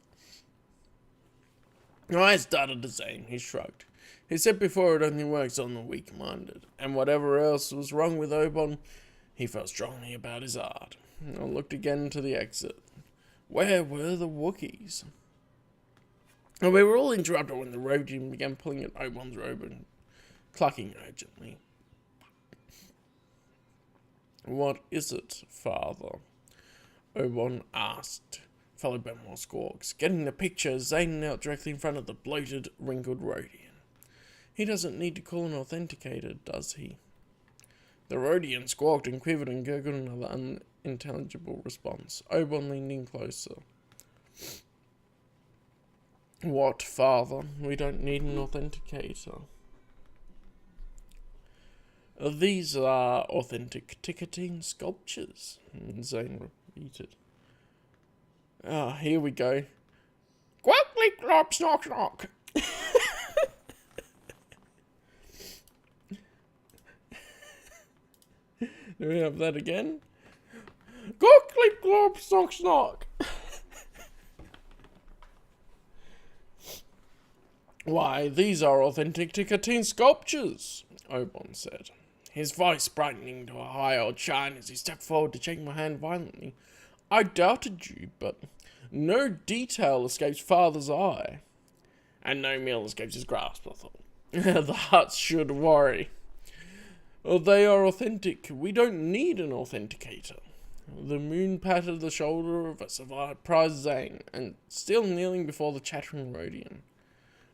I started to Zane. He shrugged. He said before it only works on the weak-minded. And whatever else was wrong with Oberon, he felt strongly about his art. I looked again to the exit. Where were the Wookiees? And we were all interrupted when the Rodian began pulling at Oberon's robe and clucking urgently. What is it, father? Oberon asked, followed by more squawks. Getting the picture, Zane knelt directly in front of the bloated, wrinkled Rodian. He doesn't need to call an authenticator, does he? The Rodian squawked and quivered and gurgled another unintelligible response. Oberon leaned in closer. What, father? We don't need an authenticator. These are authentic Tikatine sculptures, Zane repeated. Here we go. Quack, click, clop, knock, knock. Do we have that again? Glop, glip, glop, snock, snock. Why, these are authentic Ticatine sculptures, Obon said, his voice brightening to a high old shine as he stepped forward to shake my hand violently. I doubted you, but no detail escapes father's eye. And no meal escapes his grasp, I thought. The hearts should worry. Well, they are authentic. We don't need an authenticator. The moon patted the shoulder of a surprised Zane, and still kneeling before the chattering Rhodian.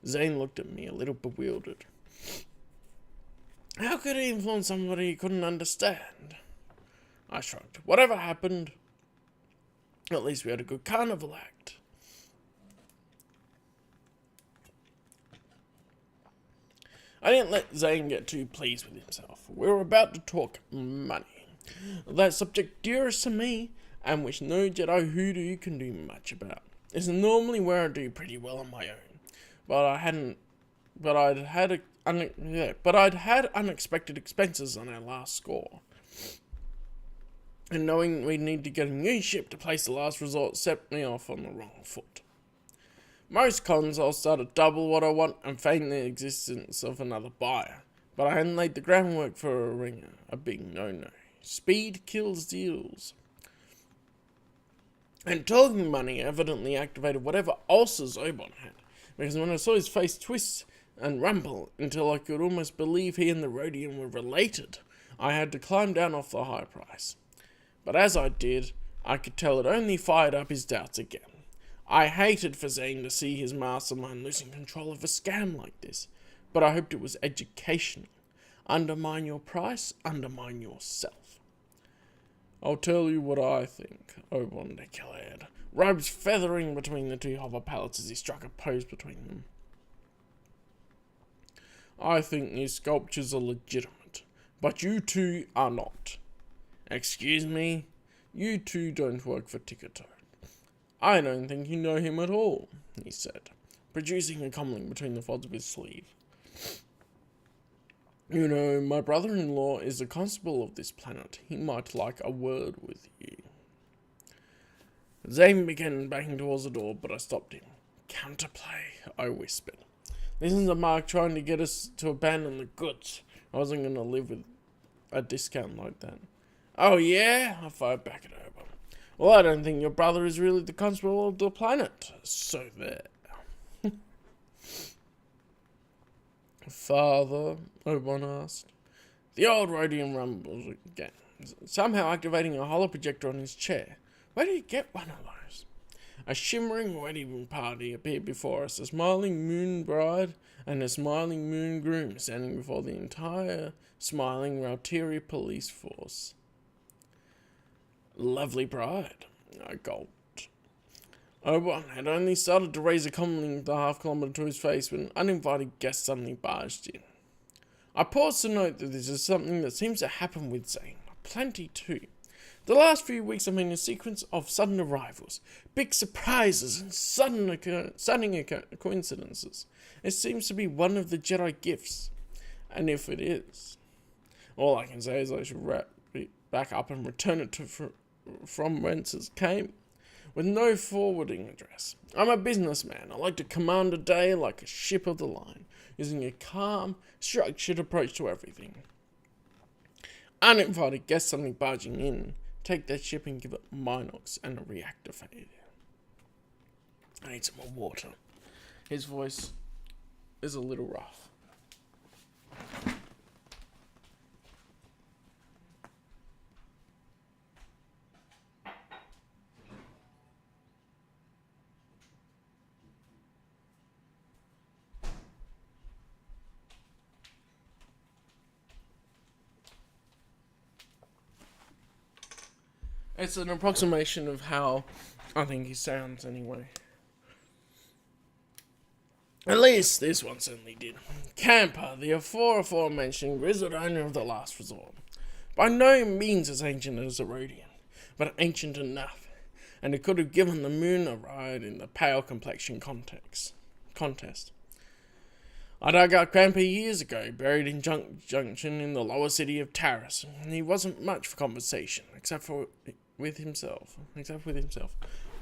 Zane looked at me, a little bewildered. How could he influence somebody he couldn't understand? I shrugged. Whatever happened, at least we had a good carnival act. I didn't let Zane get too pleased with himself. We were about to talk money. That subject dearest to me, and which no Jedi hoodoo can do much about. It's normally where I do pretty well on my own. But I'd had unexpected expenses on our last score. And knowing we'd need to get a new ship to place the last resort set me off on the wrong foot. Most cons I'll start at double what I want and feign the existence of another buyer. But I hadn't laid the groundwork for a ringer, a big no-no. Speed kills deals. And talking money evidently activated whatever ulcers Obon had, because when I saw his face twist and rumble until I could almost believe he and the Rhodian were related, I had to climb down off the high price. But as I did, I could tell it only fired up his doubts again. I hated for Zane to see his mastermind losing control of a scam like this, but I hoped it was educational. Undermine your price, undermine yourself. I'll tell you what I think, Obon declared, robes feathering between the two hover pallets as he struck a pose between them. I think these sculptures are legitimate, but you two are not. Excuse me? You two don't work for Ticatone. I don't think you know him at all, he said, producing a comlink between the folds of his sleeve. You know, my brother-in-law is a constable of this planet. He might like a word with you. Zane began backing towards the door, but I stopped him. Counterplay, I whispered. This is a mark trying to get us to abandon the goods. I wasn't going to live with a discount like that. Oh yeah? I fired back at Obon. Well, I don't think your brother is really the constable of the planet. So there. Father, Obon asked. The old Rhodian rumbled again, somehow activating a holoprojector on his chair. Where did he get one of those? A shimmering wedding party appeared before us, a smiling moon bride and a smiling moon groom standing before the entire smiling Rautiri police force. Lovely bride, I gulped. Obon had only started to raise a comlink the half-kilometre to his face when an uninvited guest suddenly barged in. I paused to note that this is something that seems to happen with Zane. Plenty too. The last few weeks have been a sequence of sudden arrivals, big surprises, and stunning coincidences. It seems to be one of the Jedi gifts. And if it is, all I can say is I should wrap it back up and return it from whence it came, with no forwarding address. I'm a businessman. I like to command a day like a ship of the line, using a calm, structured approach to everything. Uninvited guests suddenly barging in, take that ship and give it Minox and a reactor failure. I need some more water. His voice is a little rough. It's an approximation of how I think he sounds anyway. At least this one certainly did. Camper, the aforementioned grizzled owner of the last resort. By no means as ancient as a Rhodian, but ancient enough, and it could have given the moon a ride in the pale complexion contest. I dug up Grandpa years ago, buried in Junction in the lower city of Taris. He wasn't much for conversation, except with himself.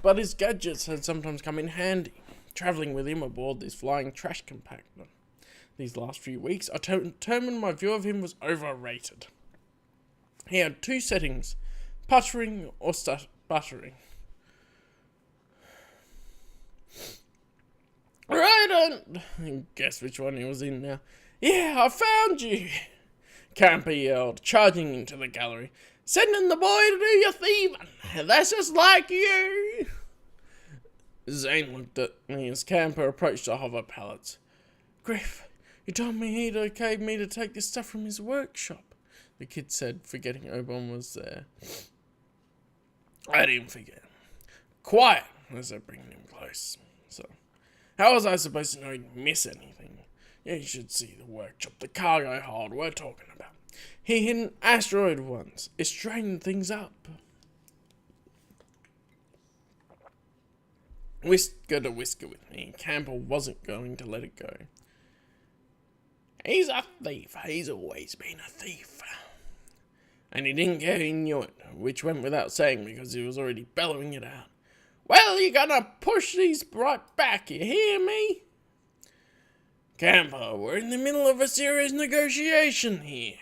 But his gadgets had sometimes come in handy, travelling with him aboard this flying trash compactor. These last few weeks, I determined my view of him was overrated. He had two settings, puttering or buttering. Right on. Guess which one he was in now. Yeah, I found you, Camper yelled, charging into the gallery. Sending the boy to do your thieving. That's just like you. Zane looked at me as Camper approached the hover pallets. Griff, you told me he'd okayed me to take this stuff from his workshop, the kid said, forgetting Obon was there. I didn't forget. Quiet, as I bring him close. So, how was I supposed to know he'd miss anything? You should see the workshop, the cargo hold we're talking about. He hit an asteroid once. It straightened things up. Whisker to whisker with me. Camper wasn't going to let it go. He's a thief. He's always been a thief. And he didn't care he knew it, which went without saying because he was already bellowing it out. Well, you're gonna push these right back, you hear me? Camper, we're in the middle of a serious negotiation here.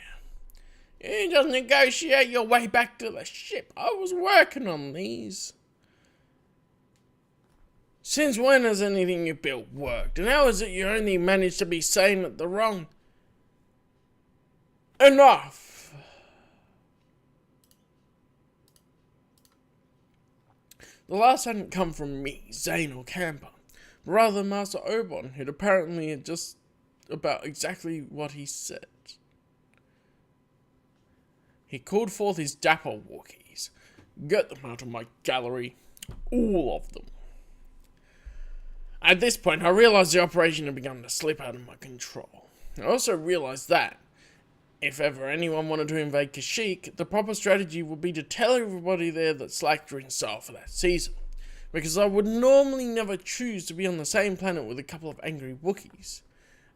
You just negotiate your way back to the ship. I was working on these. Since when has anything you built worked? And how is it you only managed to be sane at the wrong? Enough! The last hadn't come from me, Zane or Camper, but rather Master Obon, who'd apparently had just about exactly what he said. He called forth his dapper Wookiees. Get them out of my gallery. All of them. At this point, I realised the operation had begun to slip out of my control. I also realised that, if ever anyone wanted to invade Kashyyyk, the proper strategy would be to tell everybody there that Slacked were in style for that season, because I would normally never choose to be on the same planet with a couple of angry Wookiees.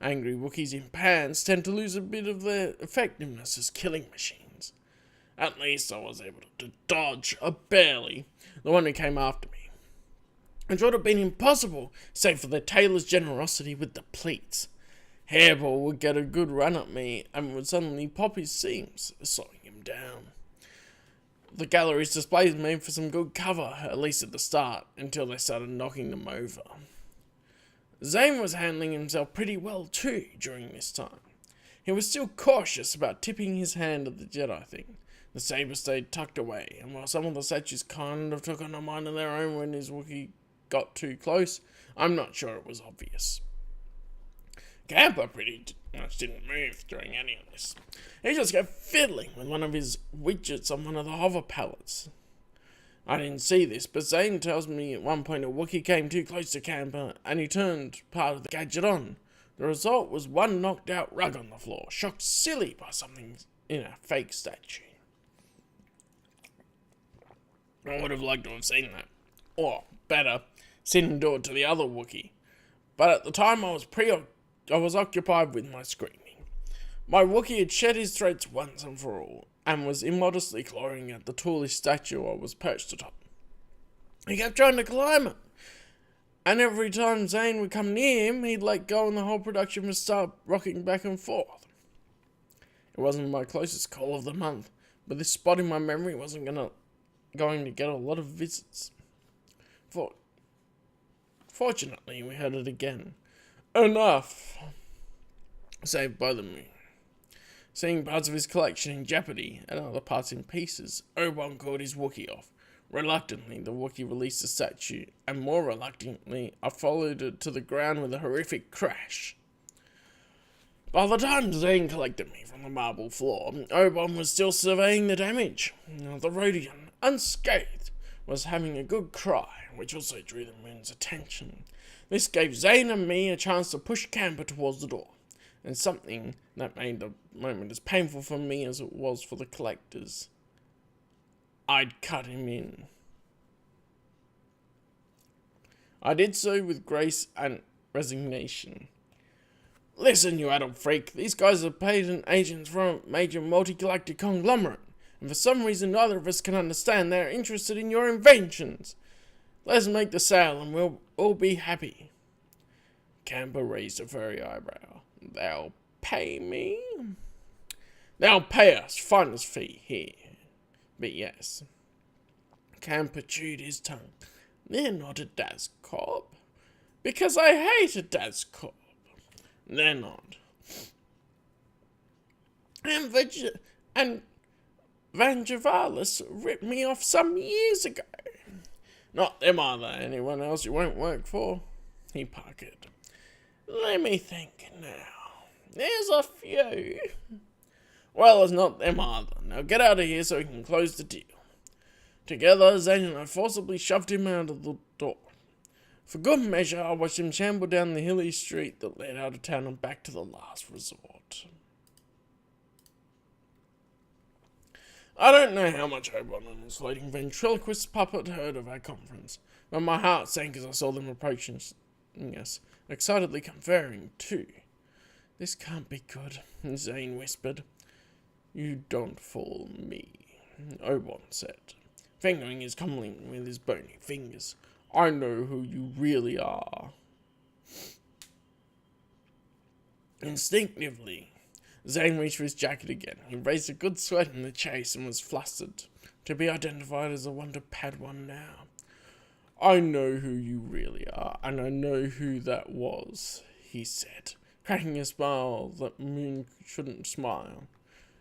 Angry Wookiees in pants tend to lose a bit of their effectiveness as killing machines. At least I was able to dodge, barely, the one who came after me. Which would have been impossible, save for the tailor's generosity with the pleats. Hairball would get a good run at me and would suddenly pop his seams, slowing him down. The gallery's displays made for some good cover, at least at the start, until they started knocking them over. Zane was handling himself pretty well too during this time. He was still cautious about tipping his hand at the Jedi thing. The saber stayed tucked away, and while some of the statues kind of took on a mind of their own when his Wookiee got too close, I'm not sure it was obvious. Camper pretty much didn't move during any of this. He just kept fiddling with one of his widgets on one of the hover pallets. I didn't see this, but Zane tells me at one point a Wookiee came too close to Camper, and he turned part of the gadget on. The result was one knocked out rug on the floor, shocked silly by something in a fake statue. I would have liked to have seen that. Or, better, seen him do it to the other Wookiee. But at the time I was occupied with my screaming. My Wookiee had shed his threats once and for all, and was immodestly clawing at the tallish statue I was perched atop. He kept trying to climb it, and every time Zane would come near him, he'd let go and the whole production would start rocking back and forth. It wasn't my closest call of the month, but this spot in my memory wasn't going to get a lot of visits. Fortunately, we heard it again. Enough! Saved by the moon. Seeing parts of his collection in jeopardy and other parts in pieces, Obon called his Wookiee off. Reluctantly, the Wookiee released the statue, and more reluctantly, I followed it to the ground with a horrific crash. By the time Zane collected me from the marble floor, Obon was still surveying the damage. The Rhodian, unscathed, was having a good cry, which also drew the moon's attention. This gave Zane and me a chance to push Camper towards the door, and something that made the moment as painful for me as it was for the collectors. I'd cut him in. I did so with grace and resignation. Listen, you adult freak, these guys are patent agents from a major multi-galactic conglomerate, and for some reason neither of us can understand they're interested in your inventions. Let's make the sale and we'll all be happy. Camper raised a furry eyebrow. They'll pay me? They'll pay us, finder's fee here. But yes. Camper chewed his tongue. They're not a Dazcorp. Because I hate a Dazcorp. They're not. And Vangevalis ripped me off some years ago. Not them either. Anyone else you won't work for? He puckered. Let me think now. There's a few. Well, it's not them either. Now get out of here so we can close the deal. Together, Zane and I forcibly shoved him out of the door. For good measure, I watched him shamble down the hilly street that led out of town and back to the last resort. I don't know how much Oberon and his floating ventriloquist puppet heard of our conference, but my heart sank as I saw them approaching us, excitedly conferring too. This can't be good, Zane whispered. You don't fool me, Oberon said, fingering his comlink with his bony fingers. I know who you really are. Instinctively, Zane reached for his jacket again. He raised a good sweat in the chase and was flustered to be identified as a Wonder Padawan now. I know who you really are, and I know who that was, he said, cracking a smile that Moon shouldn't smile.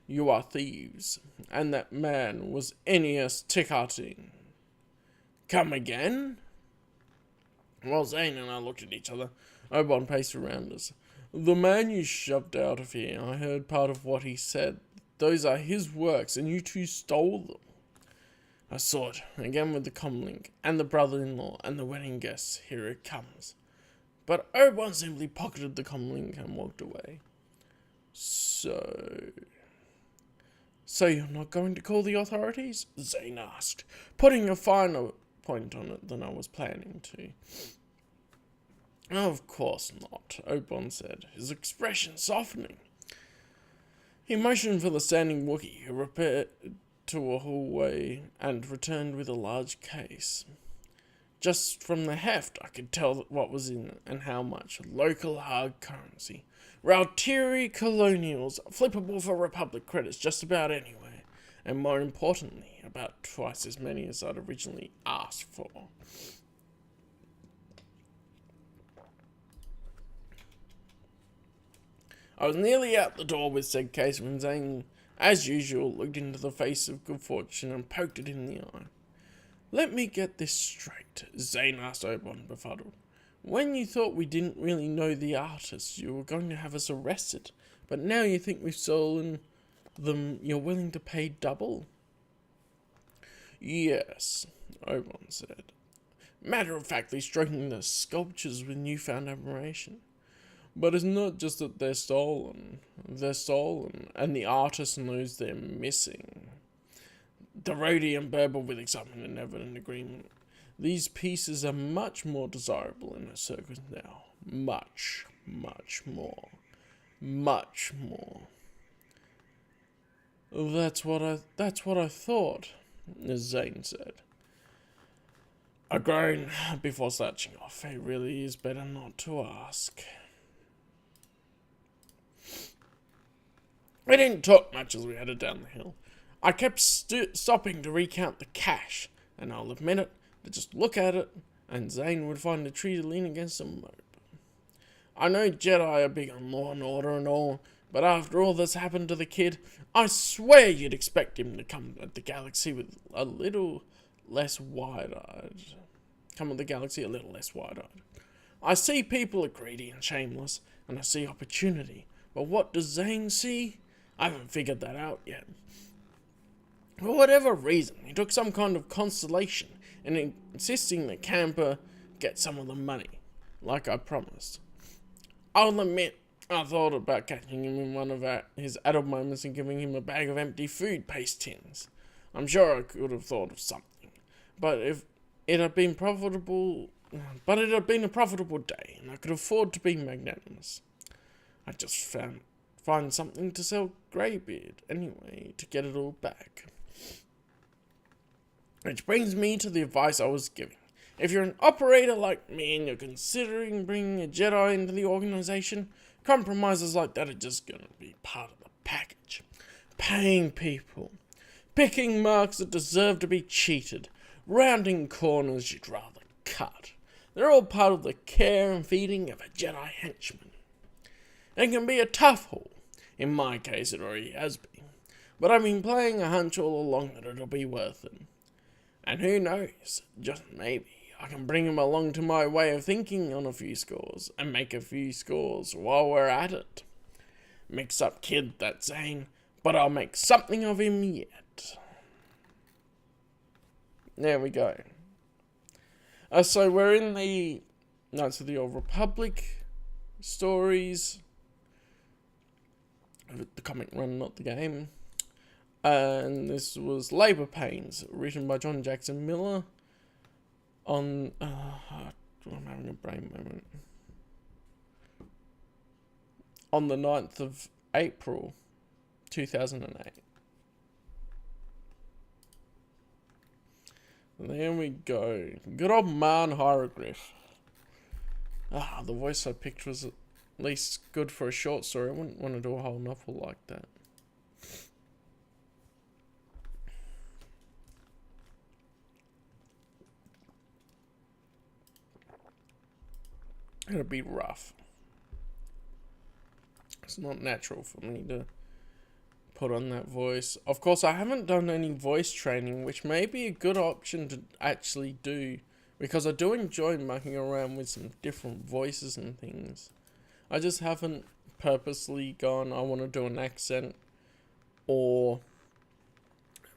You are thieves, and that man was Aeneas Tickarting. Come again? While Zane and I looked at each other, Oberon paced around us. The man you shoved out of here, I heard part of what he said. Those are his works, and you two stole them. I saw it, again with the comlink, and the brother-in-law, and the wedding guests. Here it comes. But Oberon simply pocketed the comlink and walked away. So you're not going to call the authorities? Zane asked, putting a finer point on it than I was planning to. Of course not, Oberon said, his expression softening. He motioned for the standing Wookiee, who repaired to a hallway and returned with a large case. Just from the heft, I could tell what was in it and how much. Local hard currency. Rautiri colonials, flippable for Republic credits just about anywhere. And more importantly, about twice as many as I'd originally asked for. I was nearly out the door with said case when Zane, as usual, looked into the face of good fortune and poked it in the eye. Let me get this straight, Zane asked Oberon, befuddled. When you thought we didn't really know the artists, you were going to have us arrested, but now you think we've stolen them, you're willing to pay double? Yes, Oberon said, matter-of-factly stroking the sculptures with newfound admiration. But it's not just that they're stolen, and the artist knows they're missing. The roadie and Berber with excitement and never in agreement. These pieces are much more desirable in a circus now. Much, much more. Much more. That's what I thought, as Zane said. I groaned before slouching off. It really is better not to ask. We didn't talk much as we headed down the hill. I kept stopping to recount the cash, and I'll admit it, to just look at it, and Zane would find a tree to lean against and mope. I know Jedi are big on law and order and all, but after all that's happened to the kid, I swear you'd expect him to come at the galaxy with a little less wide-eyed. I see people are greedy and shameless, and I see opportunity, but what does Zane see? I haven't figured that out yet. For whatever reason, he took some kind of consolation in insisting that Camper get some of the money, like I promised. I'll admit, I thought about catching him in one of his adult moments and giving him a bag of empty food paste tins. I'm sure I could have thought of something, but it had been a profitable day, and I could afford to be magnanimous. I just find something to sell Greybeard anyway to get it all back. Which brings me to the advice I was giving. If you're an operator like me and you're considering bringing a Jedi into the organization, compromises like that are just going to be part of the package. Paying people, picking marks that deserve to be cheated, rounding corners you'd rather cut. They're all part of the care and feeding of a Jedi henchman. It can be a tough haul. In my case, it already has been. But I've been playing a hunch all along that it'll be worth it. And who knows, just maybe, I can bring him along to my way of thinking on a few scores, and make a few scores while we're at it. Mix up kid, that saying, but I'll make something of him yet. There we go. So we're in the Knights of the Old Republic stories. The comic run, not the game. And this was Labour Pains, written by John Jackson Miller on... I'm having a brain moment. On the 9th of April, 2008. There we go. Good old man Hieroglyph. The voice I picked was at least good for a short story. I wouldn't want to do a whole novel like that. It'll be rough. It's not natural for me to put on that voice. Of course, I haven't done any voice training, which may be a good option to actually do, because I do enjoy mucking around with some different voices and things. I just haven't purposely gone, I want to do an accent, or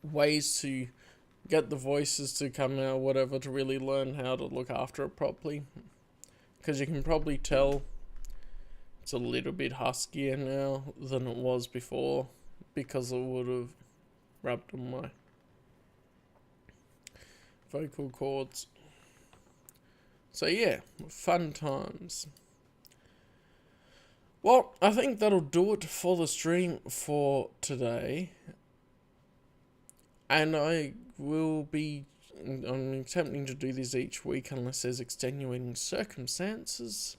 ways to get the voices to come out, whatever, to really learn how to look after it properly. Because you can probably tell it's a little bit huskier now than it was before, because I would have rubbed on my vocal cords. So yeah, fun times. Well, I think that'll do it for the stream for today. And I'm attempting to do this each week unless there's extenuating circumstances.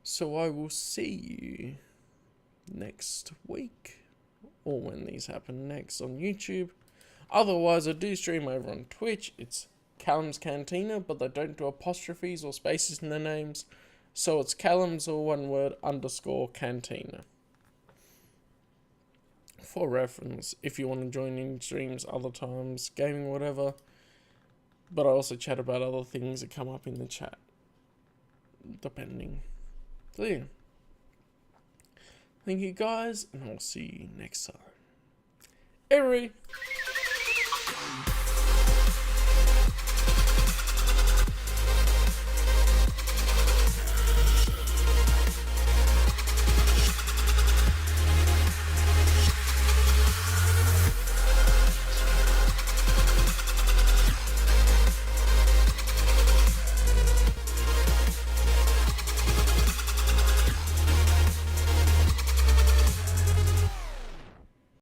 So I will see you next week, or when these happen next on YouTube. Otherwise, I do stream over on Twitch. It's Callum's Cantina, but they don't do apostrophes or spaces in their names. So it's Callum's, or one word, _Cantina. For reference, if you want to join in streams other times, gaming, whatever. But I also chat about other things that come up in the chat, depending. So yeah. Thank you guys, and I'll see you next time. Everybody.